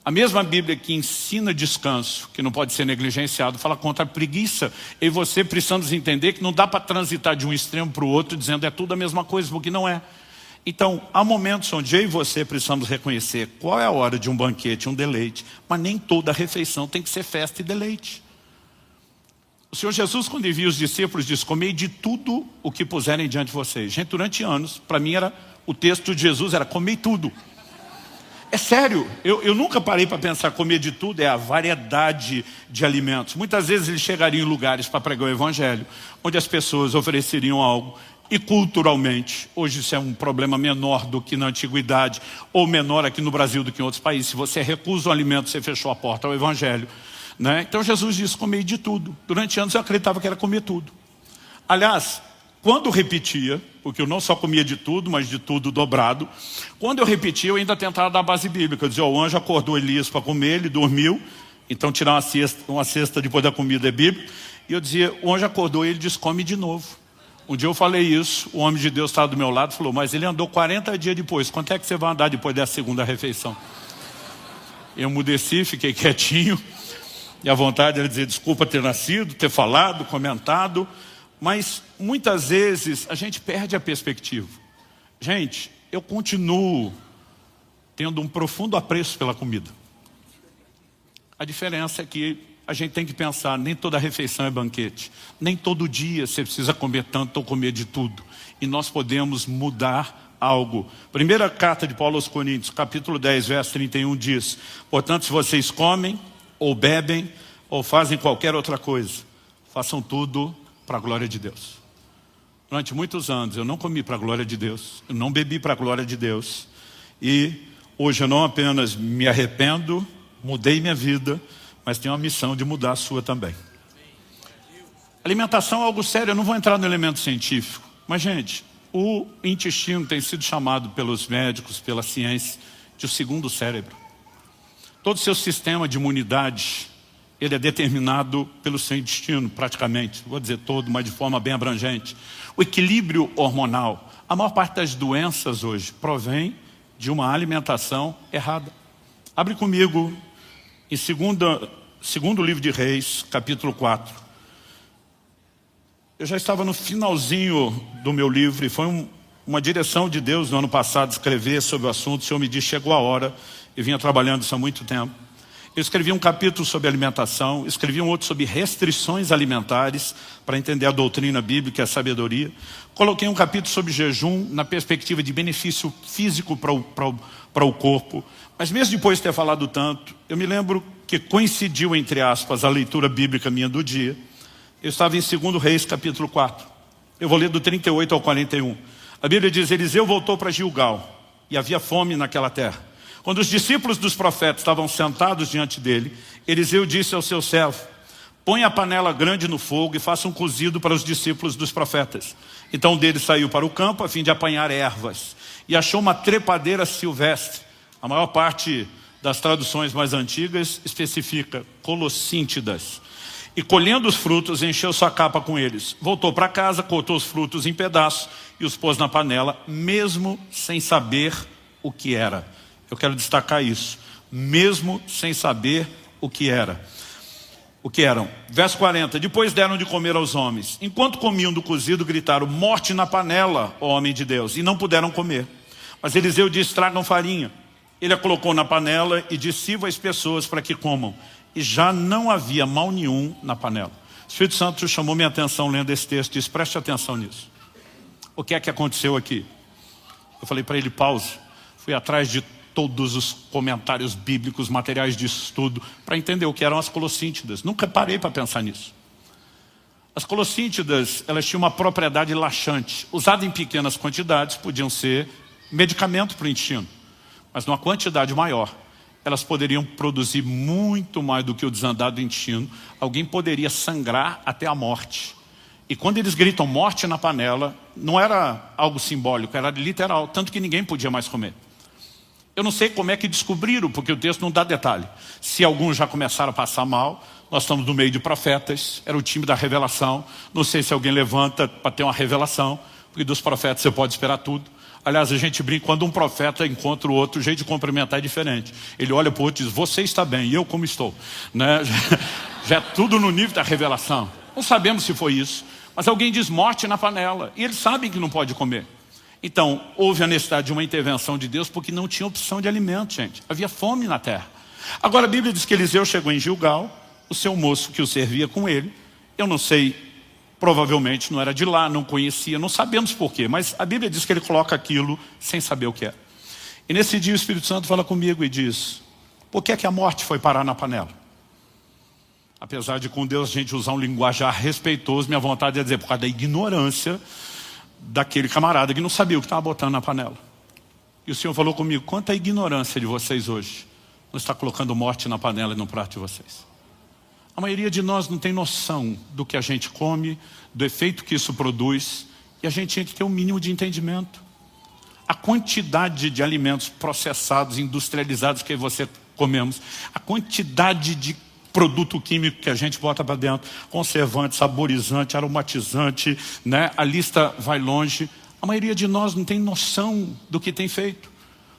A mesma Bíblia que ensina descanso, que não pode ser negligenciado, fala contra a preguiça. Eu e você precisamos entender que não dá para transitar de um extremo para o outro dizendo é tudo a mesma coisa, porque não é. Então, há momentos onde eu e você precisamos reconhecer qual é a hora de um banquete, um deleite, mas nem toda refeição tem que ser festa e deleite. O Senhor Jesus, quando envia os discípulos, diz, comei de tudo o que puserem diante de vocês. Gente, durante anos, para mim o texto de Jesus era comei tudo. É sério, eu nunca parei para pensar, comer de tudo é a variedade de alimentos. Muitas vezes eles chegariam em lugares para pregar o evangelho, onde as pessoas ofereceriam algo. E culturalmente, hoje isso é um problema menor do que na antiguidade, ou menor aqui no Brasil do que em outros países. Se você recusa o alimento, você fechou a porta ao evangelho, né? Então Jesus disse, comer de tudo. Durante anos eu acreditava que era comer tudo. Aliás, quando repetia, porque eu não só comia de tudo, mas de tudo dobrado, quando eu repetia, eu ainda tentava dar a base bíblica. Eu dizia, o anjo acordou Elias para comer, ele dormiu, então tirar uma cesta depois da comida é bíblico. E eu dizia, o anjo acordou e ele disse, come de novo. Um dia eu falei isso, o homem de Deus estava do meu lado e falou, mas ele andou 40 dias depois, quanto é que você vai andar depois dessa segunda refeição? Eu emudeci, fiquei quietinho, e a vontade era dizer, desculpa ter nascido, ter falado, comentado, mas muitas vezes a gente perde a perspectiva. Gente, eu continuo tendo um profundo apreço pela comida. A diferença é que a gente tem que pensar, nem toda refeição é banquete. Nem todo dia você precisa comer tanto ou comer de tudo. E nós podemos mudar algo. Primeira carta de Paulo aos Coríntios, capítulo 10, verso 31 diz, portanto, se vocês comem, ou bebem, ou fazem qualquer outra coisa, façam tudo para a glória de Deus. Durante muitos anos eu não comi para a glória de Deus, eu não bebi para a glória de Deus. E hoje eu não apenas me arrependo, mudei minha vida, mas tenho a missão de mudar a sua também. Alimentação é algo sério, eu não vou entrar no elemento científico. Mas, gente, o intestino tem sido chamado pelos médicos, pela ciência, de o segundo cérebro. Todo o seu sistema de imunidade, ele é determinado pelo seu intestino, praticamente. Vou dizer todo, mas de forma bem abrangente. O equilíbrio hormonal. A maior parte das doenças hoje provém de uma alimentação errada. Abre comigo em segundo livro de Reis, capítulo 4. Eu já estava no finalzinho do meu livro e foi uma direção de Deus no ano passado escrever sobre o assunto. O Senhor me disse, chegou a hora. Eu vinha trabalhando isso há muito tempo. Eu escrevi um capítulo sobre alimentação, escrevi um outro sobre restrições alimentares, para entender a doutrina bíblica e a sabedoria. Coloquei um capítulo sobre jejum, na perspectiva de benefício físico para o corpo. Mas mesmo depois de ter falado tanto, eu me lembro que coincidiu, entre aspas, a leitura bíblica minha do dia. Eu estava em 2 Reis, capítulo 4. Eu vou ler do 38 ao 41. A Bíblia diz, Eliseu voltou para Gilgal, e havia fome naquela terra. Quando os discípulos dos profetas estavam sentados diante dele, Eliseu disse ao seu servo, põe a panela grande no fogo e faça um cozido para os discípulos dos profetas. Então um deles saiu para o campo a fim de apanhar ervas e achou uma trepadeira silvestre. A maior parte das traduções mais antigas especifica colossíntidas. E colhendo os frutos, encheu sua capa com eles. Voltou para casa, cortou os frutos em pedaços e os pôs na panela, mesmo sem saber o que era. Eu quero destacar isso. Mesmo sem saber o que era. O que eram? Verso 40. Depois deram de comer aos homens. Enquanto comiam do cozido, gritaram, morte na panela, ó homem de Deus. E não puderam comer. Mas Eliseu disse, tragam farinha. Ele a colocou na panela e disse, sirva as pessoas para que comam. E já não havia mal nenhum na panela. O Espírito Santo chamou minha atenção lendo esse texto. Disse, preste atenção nisso. O que é que aconteceu aqui? Eu falei para ele, pausa. Fui atrás de todos os comentários bíblicos, materiais de estudo, para entender o que eram as colossíntidas. Nunca parei para pensar nisso. As colossíntidas, elas tinham uma propriedade laxante. Usada em pequenas quantidades, podiam ser medicamento para o intestino. Mas numa quantidade maior, elas poderiam produzir muito mais do que o desandado do intestino. Alguém poderia sangrar até a morte. E quando eles gritam morte na panela, não era algo simbólico, era literal, tanto que ninguém podia mais comer. Eu não sei como é que descobriram, porque o texto não dá detalhe. Se alguns já começaram a passar mal, nós estamos no meio de profetas, era o time da revelação. Não sei se alguém levanta para ter uma revelação, porque dos profetas você pode esperar tudo. Aliás, a gente brinca, quando um profeta encontra o outro, o jeito de cumprimentar é diferente. Ele olha para o outro e diz, você está bem, e eu como estou? Né? Já é tudo no nível da revelação. Não sabemos se foi isso, mas alguém diz morte na panela, e eles sabem que não pode comer. Então, houve a necessidade de uma intervenção de Deus, porque não tinha opção de alimento, gente. Havia fome na terra. Agora a Bíblia diz que Eliseu chegou em Gilgal, o seu moço que o servia com ele. Eu não sei, provavelmente não era de lá, não conhecia, não sabemos porquê. Mas a Bíblia diz que ele coloca aquilo sem saber o que é. E nesse dia o Espírito Santo fala comigo e diz, por que é que a morte foi parar na panela? Apesar de com Deus a gente usar um linguajar respeitoso, minha vontade é dizer, por causa da ignorância daquele camarada que não sabia o que estava botando na panela. E o Senhor falou comigo, quanta ignorância de vocês hoje não está colocando morte na panela e no prato de vocês. A maioria de nós não tem noção do que a gente come, do efeito que isso produz, e a gente tinha que ter um mínimo de entendimento. A quantidade de alimentos processados, industrializados que você comemos, a quantidade de produto químico que a gente bota para dentro, conservante, saborizante, aromatizante, né? A lista vai longe. A maioria de nós não tem noção do que tem feito.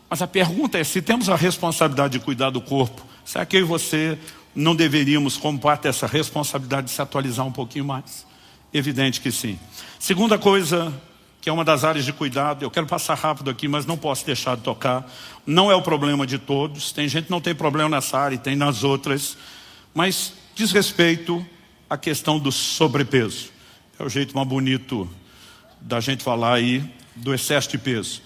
Mas a pergunta é, se temos a responsabilidade de cuidar do corpo, será que eu e você não deveríamos, como parte dessa responsabilidade, se atualizar um pouquinho mais? Evidente que sim. Segunda coisa, que é uma das áreas de cuidado, eu quero passar rápido aqui, mas não posso deixar de tocar. Não é o problema de todos. Tem gente que não tem problema nessa área e tem nas outras. Mas diz respeito à questão do sobrepeso. É o jeito mais bonito da gente falar aí do excesso de peso.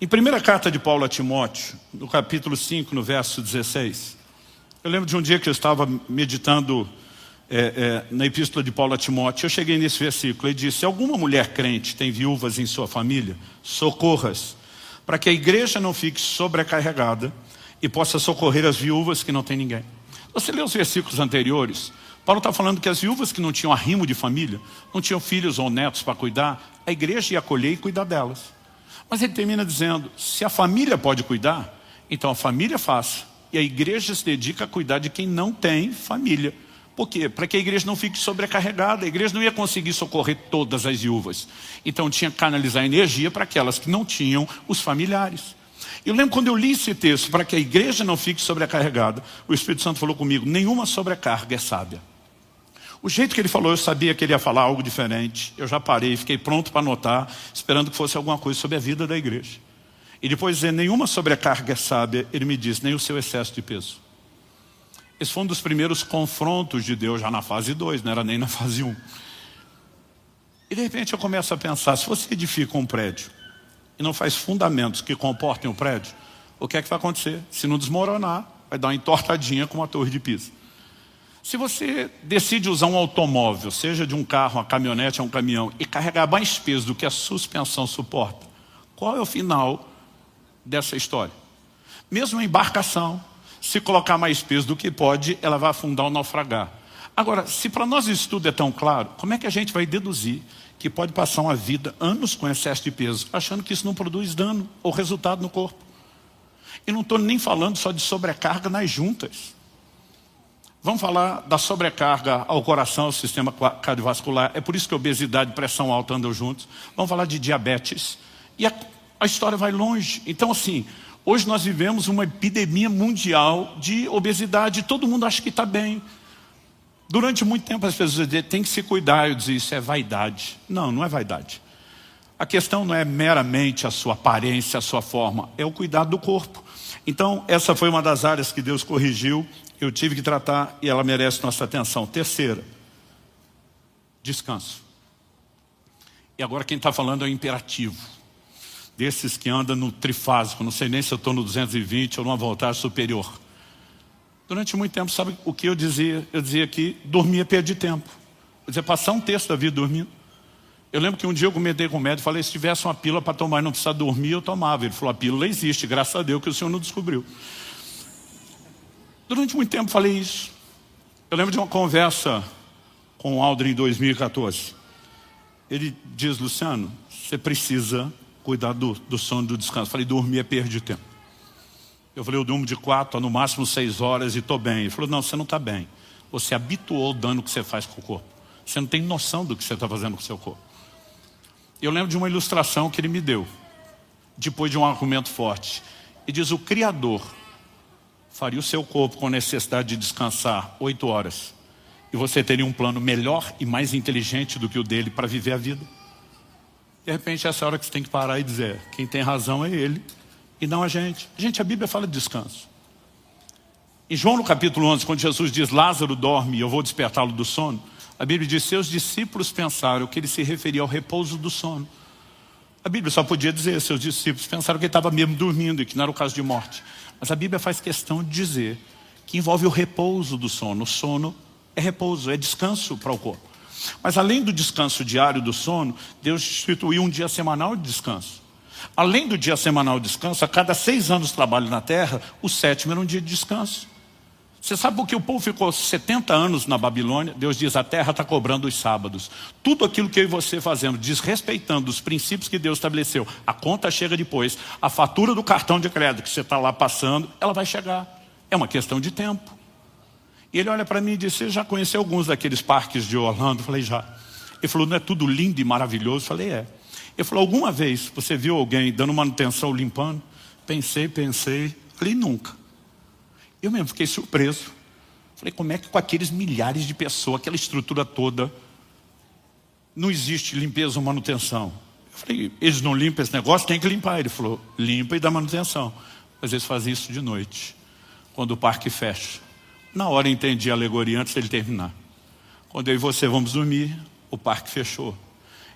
Em primeira carta de Paulo a Timóteo, no capítulo 5, no verso 16, eu lembro de um dia que eu estava meditando na epístola de Paulo a Timóteo, eu cheguei nesse versículo, ele disse: se alguma mulher crente tem viúvas em sua família, socorra-as, para que a igreja não fique sobrecarregada e possa socorrer as viúvas que não têm ninguém. Você lê os versículos anteriores, Paulo está falando que as viúvas que não tinham arrimo de família, não tinham filhos ou netos para cuidar, a igreja ia acolher e cuidar delas. Mas ele termina dizendo, se a família pode cuidar, então a família faça, e a igreja se dedica a cuidar de quem não tem família. Por quê? Para que a igreja não fique sobrecarregada. A igreja não ia conseguir socorrer todas as viúvas. Então tinha que canalizar energia para aquelas que não tinham os familiares. Eu lembro quando eu li esse texto, para que a igreja não fique sobrecarregada, o Espírito Santo falou comigo, nenhuma sobrecarga é sábia. O jeito que ele falou, eu sabia que ele ia falar algo diferente. Eu já parei, fiquei pronto para anotar, esperando que fosse alguma coisa sobre a vida da igreja. E depois de dizer, nenhuma sobrecarga é sábia, ele me disse, nem o seu excesso de peso. Esse foi um dos primeiros confrontos de Deus, já na fase 2, não era nem na fase 1. E de repente eu começo a pensar, se você edifica um prédio e não faz fundamentos que comportem o prédio, o que é que vai acontecer? Se não desmoronar, vai dar uma entortadinha como a Torre de Pisa. Se você decide usar um automóvel, seja de um carro, uma caminhonete, um caminhão, e carregar mais peso do que a suspensão suporta, qual é o final dessa história? Mesmo a embarcação, se colocar mais peso do que pode, ela vai afundar ou naufragar. Agora, se para nós isso tudo é tão claro, como é que a gente vai deduzir que pode passar uma vida, anos com excesso de peso, achando que isso não produz dano ou resultado no corpo? E não estou nem falando só de sobrecarga nas juntas. Vamos falar da sobrecarga ao coração, ao sistema cardiovascular. É por isso que obesidade e pressão alta andam juntos. Vamos falar de diabetes. E a história vai longe. Então, assim, hoje nós vivemos uma epidemia mundial de obesidade. Todo mundo acha que está bem. Durante muito tempo as pessoas diziam, tem que se cuidar. Eu dizia, isso é vaidade. Não, não é vaidade. A questão não é meramente a sua aparência, a sua forma. É o cuidado do corpo. Então, essa foi uma das áreas que Deus corrigiu. Eu tive que tratar e ela merece nossa atenção. Terceira, descanso. E agora quem está falando é o imperativo. Desses que andam no trifásico, não sei nem se eu estou no 220 ou numa voltagem superior. Durante muito tempo, sabe o que eu dizia? Eu dizia que dormia perder tempo. Eu dizia, passar um terço da vida dormindo. Eu lembro que um dia eu comentei com o médico e falei, se tivesse uma pílula para tomar e não precisar dormir, eu tomava. Ele falou, a pílula existe, graças a Deus que o senhor não descobriu. Durante muito tempo falei isso. Eu lembro de uma conversa com o Aldrin em 2014. Ele diz, Luciano, você precisa cuidar do sono e do descanso. Eu falei, dormir é perda de tempo. Eu falei, eu durmo de 4 a no máximo 6 horas e estou bem. Ele falou, não, você não está bem. Você habituou o dano que você faz com o corpo. Você não tem noção do que você está fazendo com o seu corpo. Eu lembro de uma ilustração que ele me deu, depois de um argumento forte. Ele diz, o Criador faria o seu corpo com necessidade de descansar 8 horas. E você teria um plano melhor e mais inteligente do que o dele para viver a vida. De repente, essa é a hora que você tem que parar e dizer, quem tem razão é ele e não a gente. Gente, a Bíblia fala de descanso. Em João no capítulo 11, quando Jesus diz, Lázaro dorme e eu vou despertá-lo do sono, a Bíblia diz, seus discípulos pensaram que ele se referia ao repouso do sono. A Bíblia só podia dizer, seus discípulos pensaram que ele estava mesmo dormindo e que não era o caso de morte. Mas a Bíblia faz questão de dizer que envolve o repouso do sono. O sono é repouso, é descanso para o corpo. Mas além do descanso diário do sono, Deus instituiu um dia semanal de descanso. Além do dia semanal de descanso, a cada 6 anos de trabalho na terra, o 7º era um dia de descanso. Você sabe por que o povo ficou 70 anos na Babilônia? Deus diz, a terra está cobrando os sábados. Tudo aquilo que eu e você fazemos, desrespeitando os princípios que Deus estabeleceu, a conta chega depois. A fatura do cartão de crédito que você está lá passando, ela vai chegar. É uma questão de tempo. E ele olha para mim e diz, você já conheceu alguns daqueles parques de Orlando? Eu falei, já. Ele falou, não é tudo lindo e maravilhoso? Eu falei, é. Ele falou, alguma vez você viu alguém dando manutenção, limpando? Pensei. Falei, nunca. Eu mesmo fiquei surpreso. Falei, como é que com aqueles milhares de pessoas, aquela estrutura toda, não existe limpeza ou manutenção? Eu falei, eles não limpam esse negócio, tem que limpar. Ele falou, limpa e dá manutenção. Mas eles fazem isso de noite, quando o parque fecha. Na hora eu entendi a alegoria antes dele terminar. Quando eu e você vamos dormir, o parque fechou.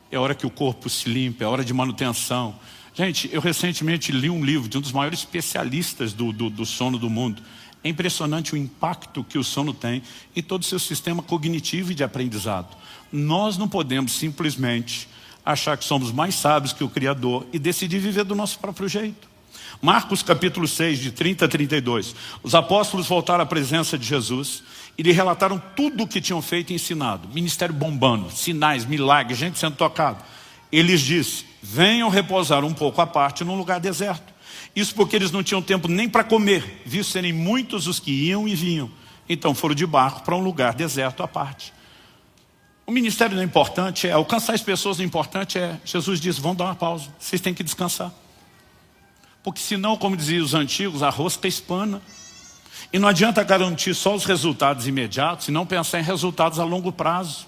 É a hora que o corpo se limpa, é a hora de manutenção. Gente, eu recentemente li um livro de um dos maiores especialistas do sono do mundo. É impressionante o impacto que o sono tem em todo o seu sistema cognitivo e de aprendizado. Nós não podemos simplesmente achar que somos mais sábios que o Criador e decidir viver do nosso próprio jeito. Marcos capítulo 6, de 30 a 32. Os apóstolos voltaram à presença de Jesus e lhe relataram tudo o que tinham feito e ensinado. Ministério bombando, sinais, milagres, gente sendo tocada. Ele lhes disse: venham repousar um pouco à parte num lugar deserto. Isso porque eles não tinham tempo nem para comer, visto serem muitos os que iam e vinham. Então foram de barco para um lugar deserto à parte. O ministério não é importante, alcançar as pessoas, o importante é, Jesus disse, vão dar uma pausa, vocês têm que descansar. Porque senão, como diziam os antigos, a rosca espana. E não adianta garantir só os resultados imediatos, e não pensar em resultados a longo prazo.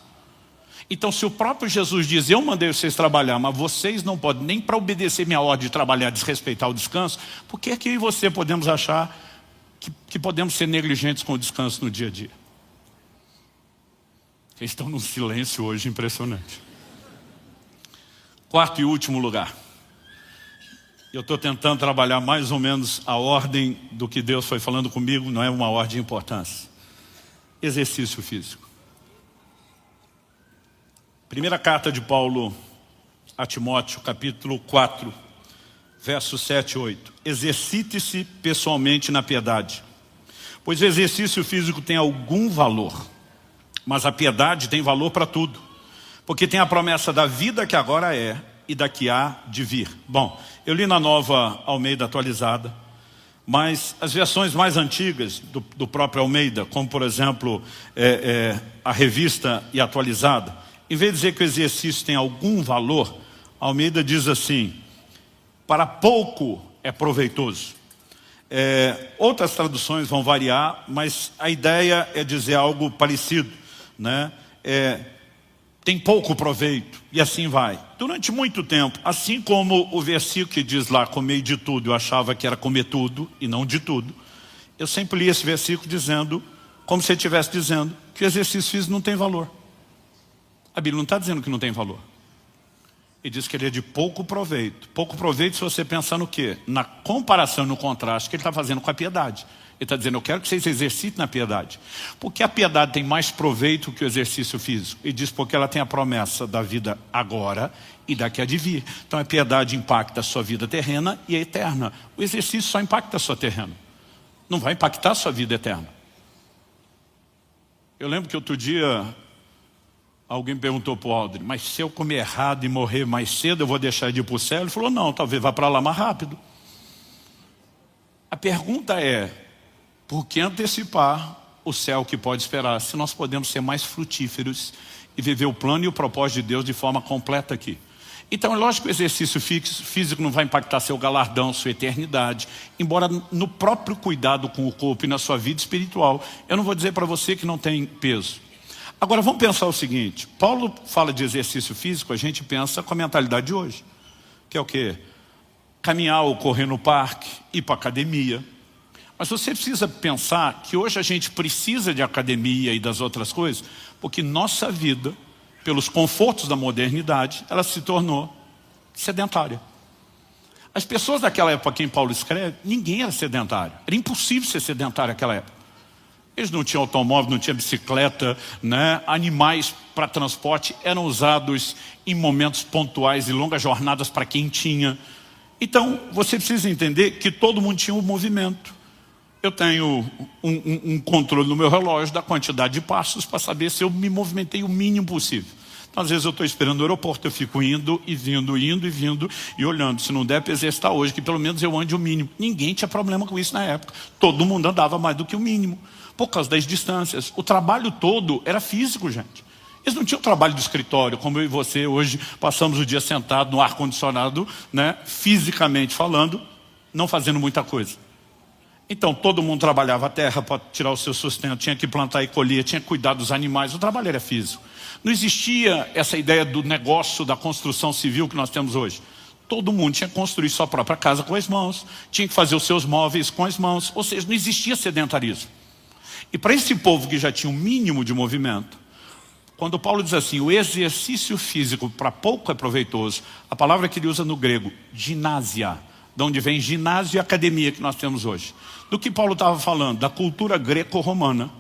Então, se o próprio Jesus diz, eu mandei vocês trabalhar, mas vocês não podem, nem para obedecer minha ordem de trabalhar, desrespeitar o descanso, por que é que eu e você podemos achar que podemos ser negligentes com o descanso no dia a dia? Eles estão num silêncio hoje impressionante. Quarto e último lugar. Eu estou tentando trabalhar mais ou menos a ordem do que Deus foi falando comigo, não é uma ordem de importância. Exercício físico. Primeira carta de Paulo a Timóteo, capítulo 4, versos 7 e 8. Exercite-se pessoalmente na piedade, pois o exercício físico tem algum valor, mas a piedade tem valor para tudo, porque tem a promessa da vida que agora é e da que há de vir. Bom, eu li na Nova Almeida atualizada, mas as versões mais antigas do próprio Almeida, como por exemplo a revista e atualizada, em vez de dizer que o exercício tem algum valor, Almeida diz assim: para pouco é proveitoso. Outras traduções vão variar, mas a ideia é dizer algo parecido, né? Tem pouco proveito, e assim vai. Durante muito tempo, assim como o versículo que diz lá, comer de tudo, eu achava que era comer tudo e não de tudo, eu sempre li esse versículo dizendo, como se ele estivesse dizendo, que o exercício físico não tem valor. A Bíblia não está dizendo que não tem valor. Ele diz que ele é de pouco proveito. Pouco proveito se você pensar no quê? Na comparação, no contraste que ele está fazendo com a piedade. Ele está dizendo, eu quero que vocês exercitem na piedade. Porque a piedade tem mais proveito que o exercício físico. Ele diz porque ela tem a promessa da vida agora e da que há de vir. Então a piedade impacta a sua vida terrena e a eterna. O exercício só impacta a sua terrena. Não vai impactar a sua vida eterna. Eu lembro que outro dia alguém perguntou para o Aldrin, mas se eu comer errado e morrer mais cedo, eu vou deixar de ir para o céu? Ele falou, não, talvez vá para lá mais rápido. A pergunta é, por que antecipar o céu que pode esperar, se nós podemos ser mais frutíferos e viver o plano e o propósito de Deus de forma completa aqui? Então é lógico que o exercício físico não vai impactar seu galardão, sua eternidade, embora no próprio cuidado com o corpo e na sua vida espiritual, eu não vou dizer para você que não tem peso. Agora vamos pensar o seguinte, Paulo fala de exercício físico, a gente pensa com a mentalidade de hoje, que é o quê? Caminhar ou correr no parque, ir para a academia. Mas você precisa pensar que hoje a gente precisa de academia e das outras coisas, porque nossa vida, pelos confortos da modernidade, ela se tornou sedentária. As pessoas daquela época, quem Paulo escreve, ninguém era sedentário. Era impossível ser sedentário naquela época. Eles não tinham automóvel, não tinham bicicleta, né? Animais para transporte eram usados em momentos pontuais e longas jornadas para quem tinha. Então, você precisa entender que todo mundo tinha um movimento. Eu tenho um controle no meu relógio da quantidade de passos para saber se eu me movimentei o mínimo possível. Então, às vezes eu estou esperando no aeroporto, eu fico indo e vindo e olhando. Se não der para exercitar hoje, que pelo menos eu ande o mínimo. Ninguém tinha problema com isso na época. Todo mundo andava mais do que o mínimo, por causa das distâncias. O trabalho todo era físico, gente. Eles não tinham trabalho de escritório, como eu e você hoje passamos o dia sentado no ar-condicionado, né, fisicamente falando, não fazendo muita coisa. Então todo mundo trabalhava a terra para tirar o seu sustento, tinha que plantar e colher, tinha que cuidar dos animais, o trabalho era físico. Não existia essa ideia do negócio da construção civil que nós temos hoje. Todo mundo tinha que construir sua própria casa com as mãos, tinha que fazer os seus móveis com as mãos, ou seja, não existia sedentarismo. E para esse povo que já tinha um mínimo de movimento, quando Paulo diz assim, o exercício físico para pouco é proveitoso, a palavra que ele usa no grego, ginásia, de onde vem ginásio e academia que nós temos hoje. Do que Paulo estava falando, da cultura greco-romana,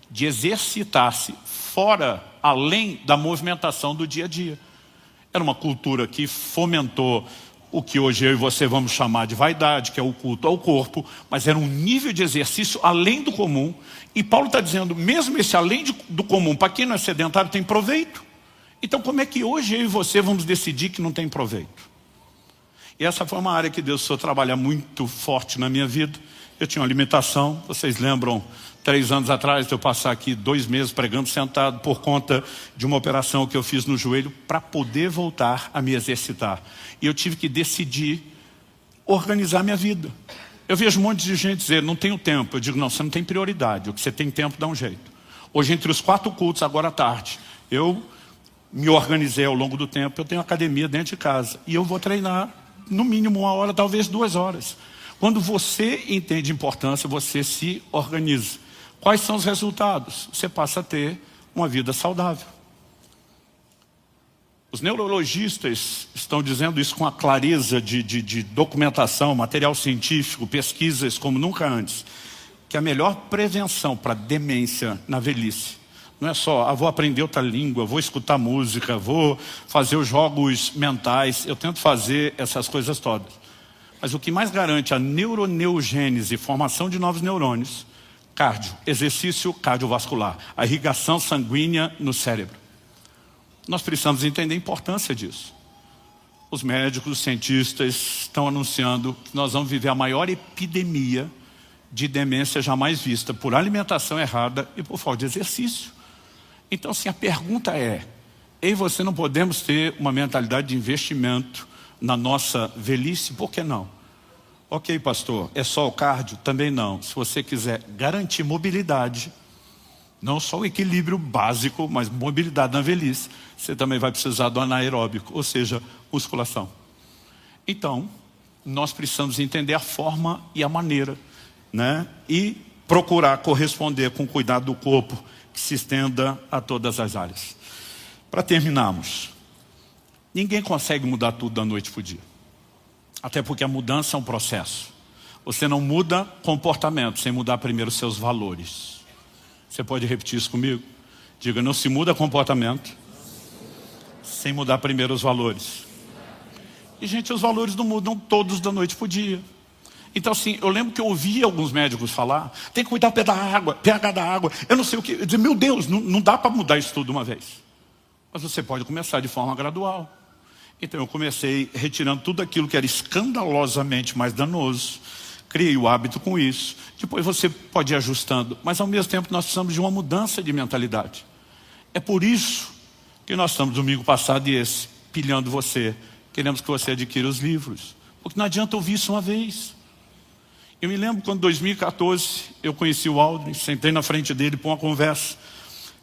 de exercitar-se fora, além da movimentação do dia a dia. Era uma cultura que fomentou o que hoje eu e você vamos chamar de vaidade, que é o culto ao corpo, mas era um nível de exercício além do comum. E Paulo está dizendo, mesmo esse além do comum, para quem não é sedentário, tem proveito. Então como é que hoje eu e você vamos decidir que não tem proveito? E essa foi uma área que Deus precisou trabalhar muito forte na minha vida. Eu tinha uma limitação, vocês lembram, 3 anos atrás de eu passar aqui 2 meses pregando sentado por conta de uma operação que eu fiz no joelho para poder voltar a me exercitar. E eu tive que decidir organizar minha vida. Eu vejo um monte de gente dizer, não tenho tempo. Eu digo, não, você não tem prioridade. O que você tem tempo dá um jeito. Hoje, entre os 4 cultos, agora à tarde, eu me organizei ao longo do tempo. Eu tenho academia dentro de casa. E eu vou treinar, no mínimo 1 hora, talvez 2 horas. Quando você entende importância, você se organiza. Quais são os resultados? Você passa a ter uma vida saudável. Os neurologistas estão dizendo isso com a clareza de documentação, material científico, pesquisas como nunca antes. Que a melhor prevenção para demência na velhice não é só, vou aprender outra língua, vou escutar música, vou fazer os jogos mentais. Eu tento fazer essas coisas todas. Mas o que mais garante a neuroneogênese, formação de novos neurônios, cardio, exercício cardiovascular, a irrigação sanguínea no cérebro. Nós precisamos entender a importância disso. Os médicos, os cientistas estão anunciando que nós vamos viver a maior epidemia de demência jamais vista, por alimentação errada e por falta de exercício. Então, assim, a pergunta é, eu e você não podemos ter uma mentalidade de investimento na nossa velhice? Por que não? Ok, pastor, é só o cardio? Também não. Se você quiser garantir mobilidade, não só o equilíbrio básico, mas mobilidade na velhice, você também vai precisar do anaeróbico, ou seja, musculação. Então, nós precisamos entender a forma e a maneira, né? E procurar corresponder com cuidado do corpo que se estenda a todas as áreas. Para terminarmos, ninguém consegue mudar tudo da noite para o dia. Até porque a mudança é um processo. Você não muda comportamento sem mudar primeiro seus valores. Você pode repetir isso comigo? Diga, não se muda comportamento sem mudar primeiro os valores. E, gente, os valores não mudam todos da noite para o dia. Então, assim, eu lembro que eu ouvi alguns médicos falar, tem que cuidar pH da água, eu não sei o que. Eu disse, meu Deus, não dá para mudar isso tudo de uma vez. Mas você pode começar de forma gradual. Então eu comecei retirando tudo aquilo que era escandalosamente mais danoso. Criei o hábito com isso. Depois você pode ir ajustando. Mas ao mesmo tempo nós precisamos de uma mudança de mentalidade. É por isso que nós estamos domingo passado e esse, pilhando você. Queremos que você adquira os livros. Porque não adianta ouvir isso uma vez. Eu me lembro quando em 2014 eu conheci o Aldrin, sentei na frente dele para uma conversa.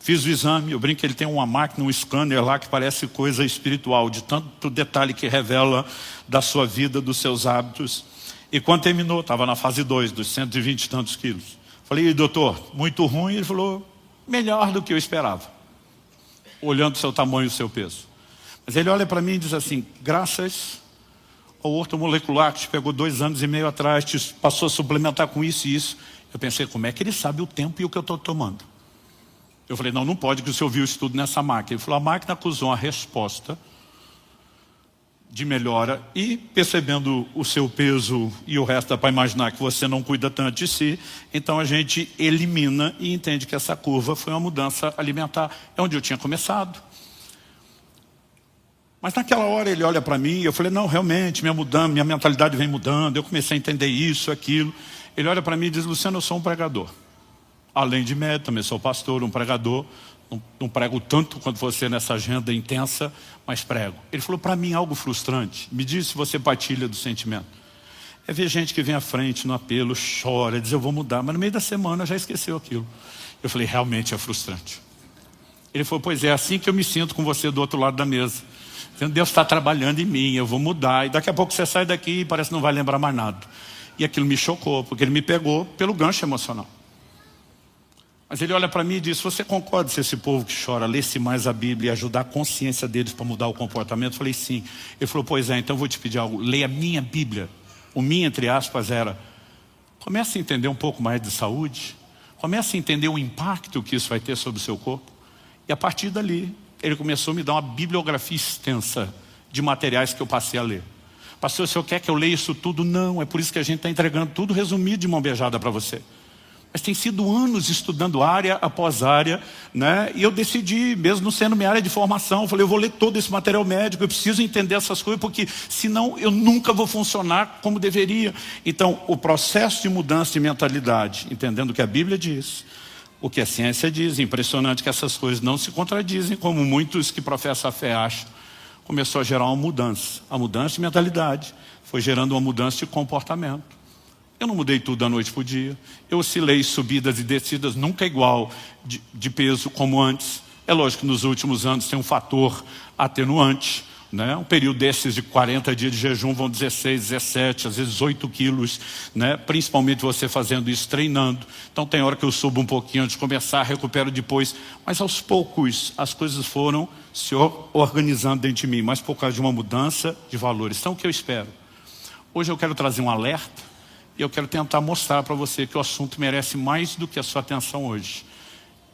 Fiz o exame, eu brinco que ele tem uma máquina, um scanner lá que parece coisa espiritual, de tanto detalhe que revela da sua vida, dos seus hábitos. E quando terminou, estava na fase 2, dos 120 e tantos quilos. Falei, doutor, muito ruim? Ele falou, melhor do que eu esperava. Olhando o seu tamanho e o seu peso. Mas ele olha para mim e diz assim, graças ao ortomolecular que te pegou 2 anos e meio atrás, te passou a suplementar com isso e isso. Eu pensei, como é que ele sabe o tempo e o que eu estou tomando? Eu falei, não pode que o senhor viu isso tudo nessa máquina. Ele falou, a máquina acusou uma resposta de melhora e percebendo o seu peso e o resto dá para imaginar que você não cuida tanto de si, então a gente elimina e entende que essa curva foi uma mudança alimentar. É onde eu tinha começado. Mas naquela hora ele olha para mim e eu falei, não, realmente, minha mentalidade vem mudando, eu comecei a entender isso, aquilo. Ele olha para mim e diz, Luciano, eu sou um pregador. Além de médico, também sou pastor, um pregador. Não prego tanto quanto você nessa agenda intensa, mas prego. Ele falou, para mim, algo frustrante. Me diz se você partilha do sentimento. É ver gente que vem à frente no apelo, chora, diz, eu vou mudar. Mas no meio da semana já esqueceu aquilo. Eu falei, realmente é frustrante. Ele falou, pois é assim que eu me sinto com você do outro lado da mesa. Deus está trabalhando em mim, eu vou mudar. E daqui a pouco você sai daqui e parece que não vai lembrar mais nada. E aquilo me chocou, porque ele me pegou pelo gancho emocional. Mas ele olha para mim e diz, você concorda se esse povo que chora lesse mais a Bíblia e ajudar a consciência deles para mudar o comportamento? Eu falei, sim. Ele falou, pois é, então eu vou te pedir algo. Leia a minha Bíblia o mim, entre aspas, era: comece a entender um pouco mais de saúde, comece a entender o impacto que isso vai ter sobre o seu corpo. E a partir dali, ele começou a me dar uma bibliografia extensa de materiais que eu passei a ler. Pastor, o senhor quer que eu leia isso tudo? Não, é por isso que a gente está entregando tudo resumido de mão beijada para você. Mas tem sido anos estudando área após área, né? E eu decidi, mesmo não sendo minha área de formação, eu falei: eu vou ler todo esse material médico, eu preciso entender essas coisas, porque senão eu nunca vou funcionar como deveria. Então, o processo de mudança de mentalidade, entendendo o que a Bíblia diz, o que a ciência diz, impressionante que essas coisas não se contradizem, como muitos que professam a fé acham, começou a gerar uma mudança. A mudança de mentalidade foi gerando uma mudança de comportamento. Eu não mudei tudo da noite para o dia. Eu oscilei subidas e descidas, nunca igual de peso como antes. É lógico que nos últimos anos tem um fator atenuante, né? Um período desses de 40 dias de jejum vão 16, 17, às vezes 8 quilos, né? Principalmente você fazendo isso, treinando. Então tem hora que eu subo um pouquinho antes de começar, recupero depois. Mas aos poucos as coisas foram se organizando dentro de mim, mas por causa de uma mudança de valores. Então o que eu espero? Hoje eu quero trazer um alerta. E eu quero tentar mostrar para você que o assunto merece mais do que a sua atenção hoje.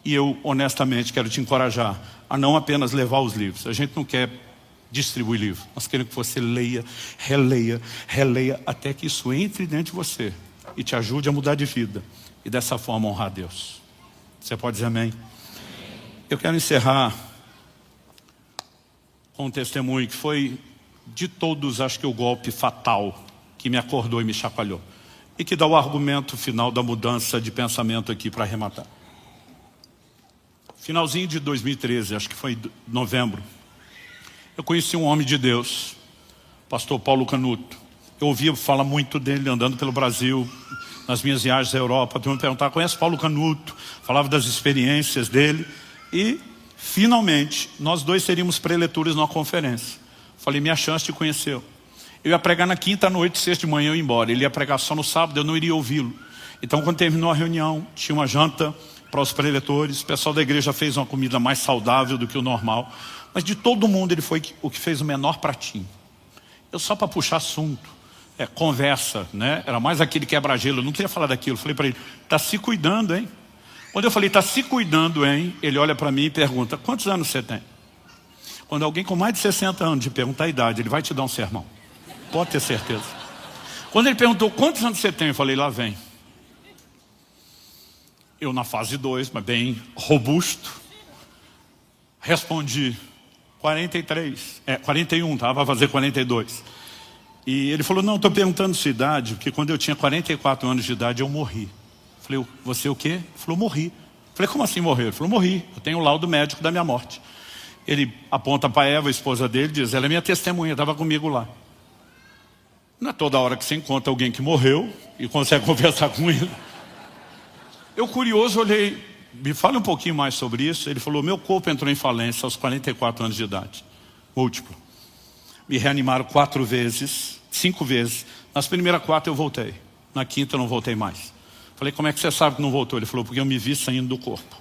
E eu, honestamente, quero te encorajar a não apenas levar os livros. A gente não quer distribuir livros. Nós queremos que você leia, releia, releia, até que isso entre dentro de você e te ajude a mudar de vida. E dessa forma honrar a Deus. Você pode dizer amém? Eu quero encerrar com um testemunho que foi, de todos, acho que o golpe fatal que me acordou e me chacoalhou. E que dá o argumento final da mudança de pensamento aqui para arrematar. Finalzinho de 2013, acho que foi novembro, eu conheci um homem de Deus, pastor Paulo Canuto. Eu ouvia falar muito dele andando pelo Brasil, nas minhas viagens à Europa. Tu me perguntava: conhece Paulo Canuto? Falava das experiências dele. E, finalmente, nós dois teríamos preleturas numa conferência. Falei: minha chance de conhecê-lo. Eu ia pregar na quinta noite, sexta de manhã eu ia embora. Ele ia pregar só no sábado, eu não iria ouvi-lo. Então, quando terminou a reunião, tinha uma janta para os preletores. O pessoal da igreja fez uma comida mais saudável do que o normal. Mas de todo mundo, ele foi o que fez o menor pratinho. Eu só para puxar assunto, conversa, né? Era mais aquele quebra-gelo, eu não queria falar daquilo. Eu falei para ele: está se cuidando, hein? Quando eu falei: está se cuidando, hein? Ele olha para mim e pergunta: quantos anos você tem? Quando alguém com mais de 60 anos te perguntar a idade, ele vai te dar um sermão. Pode ter certeza. Quando ele perguntou: quantos anos você tem? Eu falei: lá vem. Eu na fase 2, mas bem robusto, respondi: 43. 41, tá? Vai fazer 42. E ele falou: não, estou perguntando sua idade, porque quando eu tinha 44 anos de idade eu morri. Eu falei: você o quê? Ele falou: morri. Eu falei: como assim morreu? Ele falou: morri, eu tenho o laudo médico da minha morte. Ele aponta para Eva, a esposa dele, e diz: ela é minha testemunha, estava comigo lá. Não é toda hora que você encontra alguém que morreu e consegue conversar com ele. Eu, curioso, olhei: me fala um pouquinho mais sobre isso. Ele falou: meu corpo entrou em falência aos 44 anos de idade, múltiplo. Me reanimaram 4 vezes, 5 vezes. Nas primeiras 4 eu voltei, na quinta eu não voltei mais. Falei: como é que você sabe que não voltou? Ele falou: porque eu me vi saindo do corpo.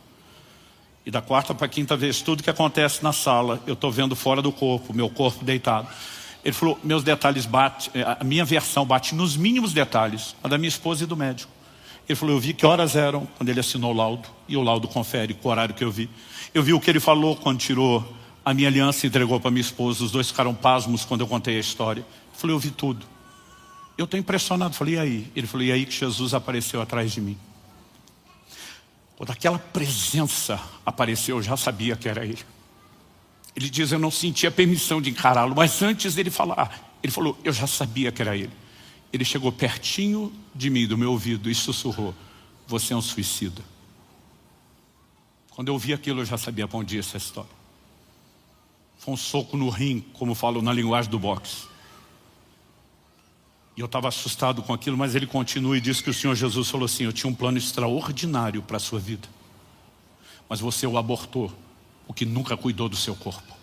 E da 4ª para a 5ª vez, tudo que acontece na sala, eu estou vendo fora do corpo, meu corpo deitado. Ele falou: meus detalhes batem, a minha versão bate nos mínimos detalhes, a da minha esposa e do médico. Ele falou: eu vi que horas eram quando ele assinou o laudo, e o laudo confere com o horário que eu vi. Eu vi o que ele falou quando tirou a minha aliança e entregou para minha esposa. Os dois ficaram pasmos quando eu contei a história. Eu falei: eu vi tudo. Eu estou impressionado. Falei: e aí? Ele falou: e aí que Jesus apareceu atrás de mim. Quando aquela presença apareceu, eu já sabia que era ele. Ele diz: eu não sentia permissão de encará-lo, mas antes dele falar, ele falou: eu já sabia que era ele. Ele chegou pertinho de mim, do meu ouvido, e sussurrou: você é um suicida. Quando eu vi aquilo, eu já sabia para onde ia essa história. Foi um soco no rim, como falo na linguagem do boxe. E eu estava assustado com aquilo, mas ele continua e diz que o Senhor Jesus falou assim: eu tinha um plano extraordinário para a sua vida, mas você o abortou, porque nunca cuidou do seu corpo.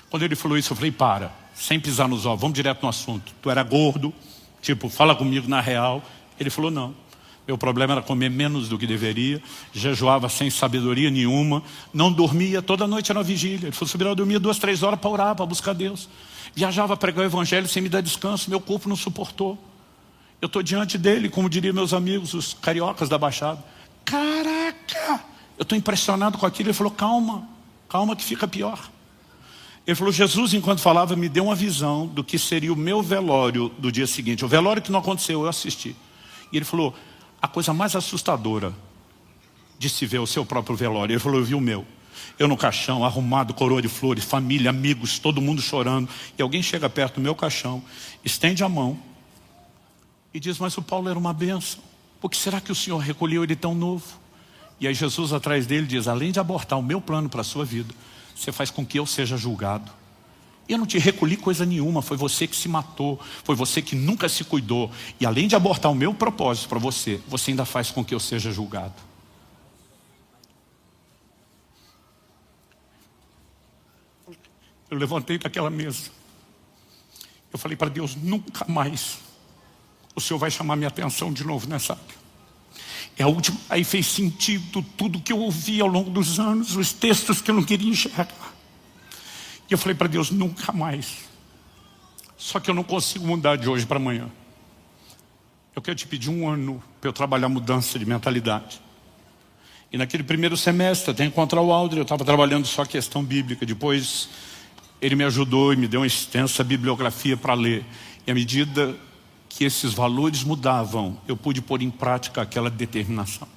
Quando ele falou isso, eu falei: para, sem pisar nos ovos, vamos direto no assunto. Tu era gordo, tipo, fala comigo na real. Ele falou: não, meu problema era comer menos do que deveria, jejuava sem sabedoria nenhuma, não dormia, toda noite era uma vigília. Ele falou: eu dormia 2, 3 horas para orar, para buscar Deus. Viajava a pregar o evangelho sem me dar descanso, meu corpo não suportou. Eu estou diante dele, como diriam meus amigos, os cariocas da Baixada. Caraca! Eu estou impressionado com aquilo. Ele falou, calma, calma que fica pior. Ele falou, Jesus, enquanto falava, me deu uma visão do que seria o meu velório do dia seguinte. O velório que não aconteceu, eu assisti. E ele falou, a coisa mais assustadora de se ver o seu próprio velório. Ele falou, eu vi o meu. Eu no caixão, arrumado, coroa de flores, família, amigos, todo mundo chorando. E alguém chega perto do meu caixão, estende a mão e diz, mas o Paulo era uma bênção. Por que será que o Senhor recolheu ele tão novo? E aí Jesus atrás dele diz, além de abortar o meu plano para a sua vida, você faz com que eu seja julgado. Eu não te recolhi coisa nenhuma, foi você que se matou, foi você que nunca se cuidou. E além de abortar o meu propósito para você, você ainda faz com que eu seja julgado. Eu levantei daquela mesa. Eu falei para Deus, nunca mais o Senhor vai chamar minha atenção de novo nessa área. É a última. Aí fez sentido tudo que eu ouvi ao longo dos anos, os textos que eu não queria enxergar. E eu falei para Deus, nunca mais. Só que eu não consigo mudar de hoje para amanhã. Eu quero te pedir 1 ano para eu trabalhar mudança de mentalidade. E naquele primeiro semestre, até encontrar o Aldrin, eu estava trabalhando só questão bíblica. Depois ele me ajudou e me deu uma extensa bibliografia para ler. E à medida que esses valores mudavam, eu pude pôr em prática aquela determinação.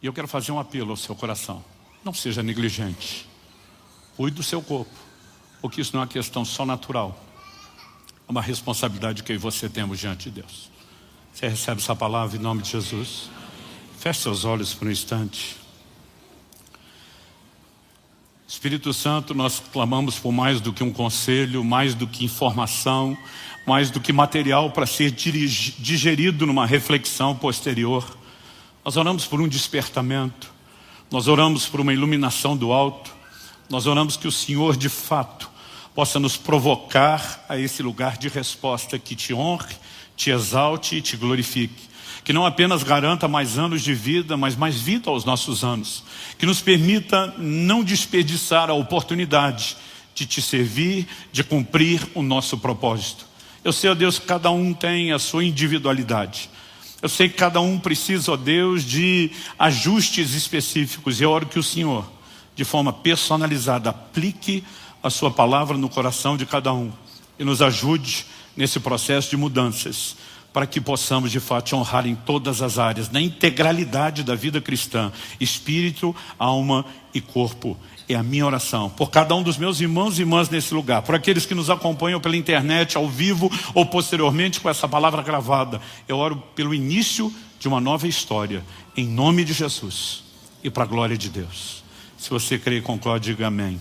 E eu quero fazer um apelo ao seu coração. Não seja negligente. Cuide do seu corpo. Porque isso não é uma questão só natural. É uma responsabilidade que eu e você temos diante de Deus. Você recebe essa palavra em nome de Jesus? Feche seus olhos por um instante. Espírito Santo, nós clamamos por mais do que um conselho, mais do que informação, mais do que material para ser digerido numa reflexão posterior. Nós oramos por um despertamento, nós oramos por uma iluminação do alto, nós oramos que o Senhor de fato possa nos provocar a esse lugar de resposta que te honre, te exalte e te glorifique. Que não apenas garanta mais anos de vida, mas mais vida aos nossos anos. Que nos permita não desperdiçar a oportunidade de te servir, de cumprir o nosso propósito. Eu sei, ó Deus, que cada um tem a sua individualidade. Eu sei que cada um precisa, ó Deus, de ajustes específicos. E eu oro que o Senhor, de forma personalizada, aplique a sua palavra no coração de cada um. E nos ajude nesse processo de mudanças, para que possamos de fato te honrar em todas as áreas, na integralidade da vida cristã, espírito, alma e corpo. É a minha oração, por cada um dos meus irmãos e irmãs nesse lugar, por aqueles que nos acompanham pela internet, ao vivo ou posteriormente com essa palavra gravada. Eu oro pelo início de uma nova história, em nome de Jesus e para a glória de Deus. Se você crê e concorda, diga amém.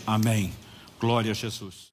Amém. Glória a Jesus.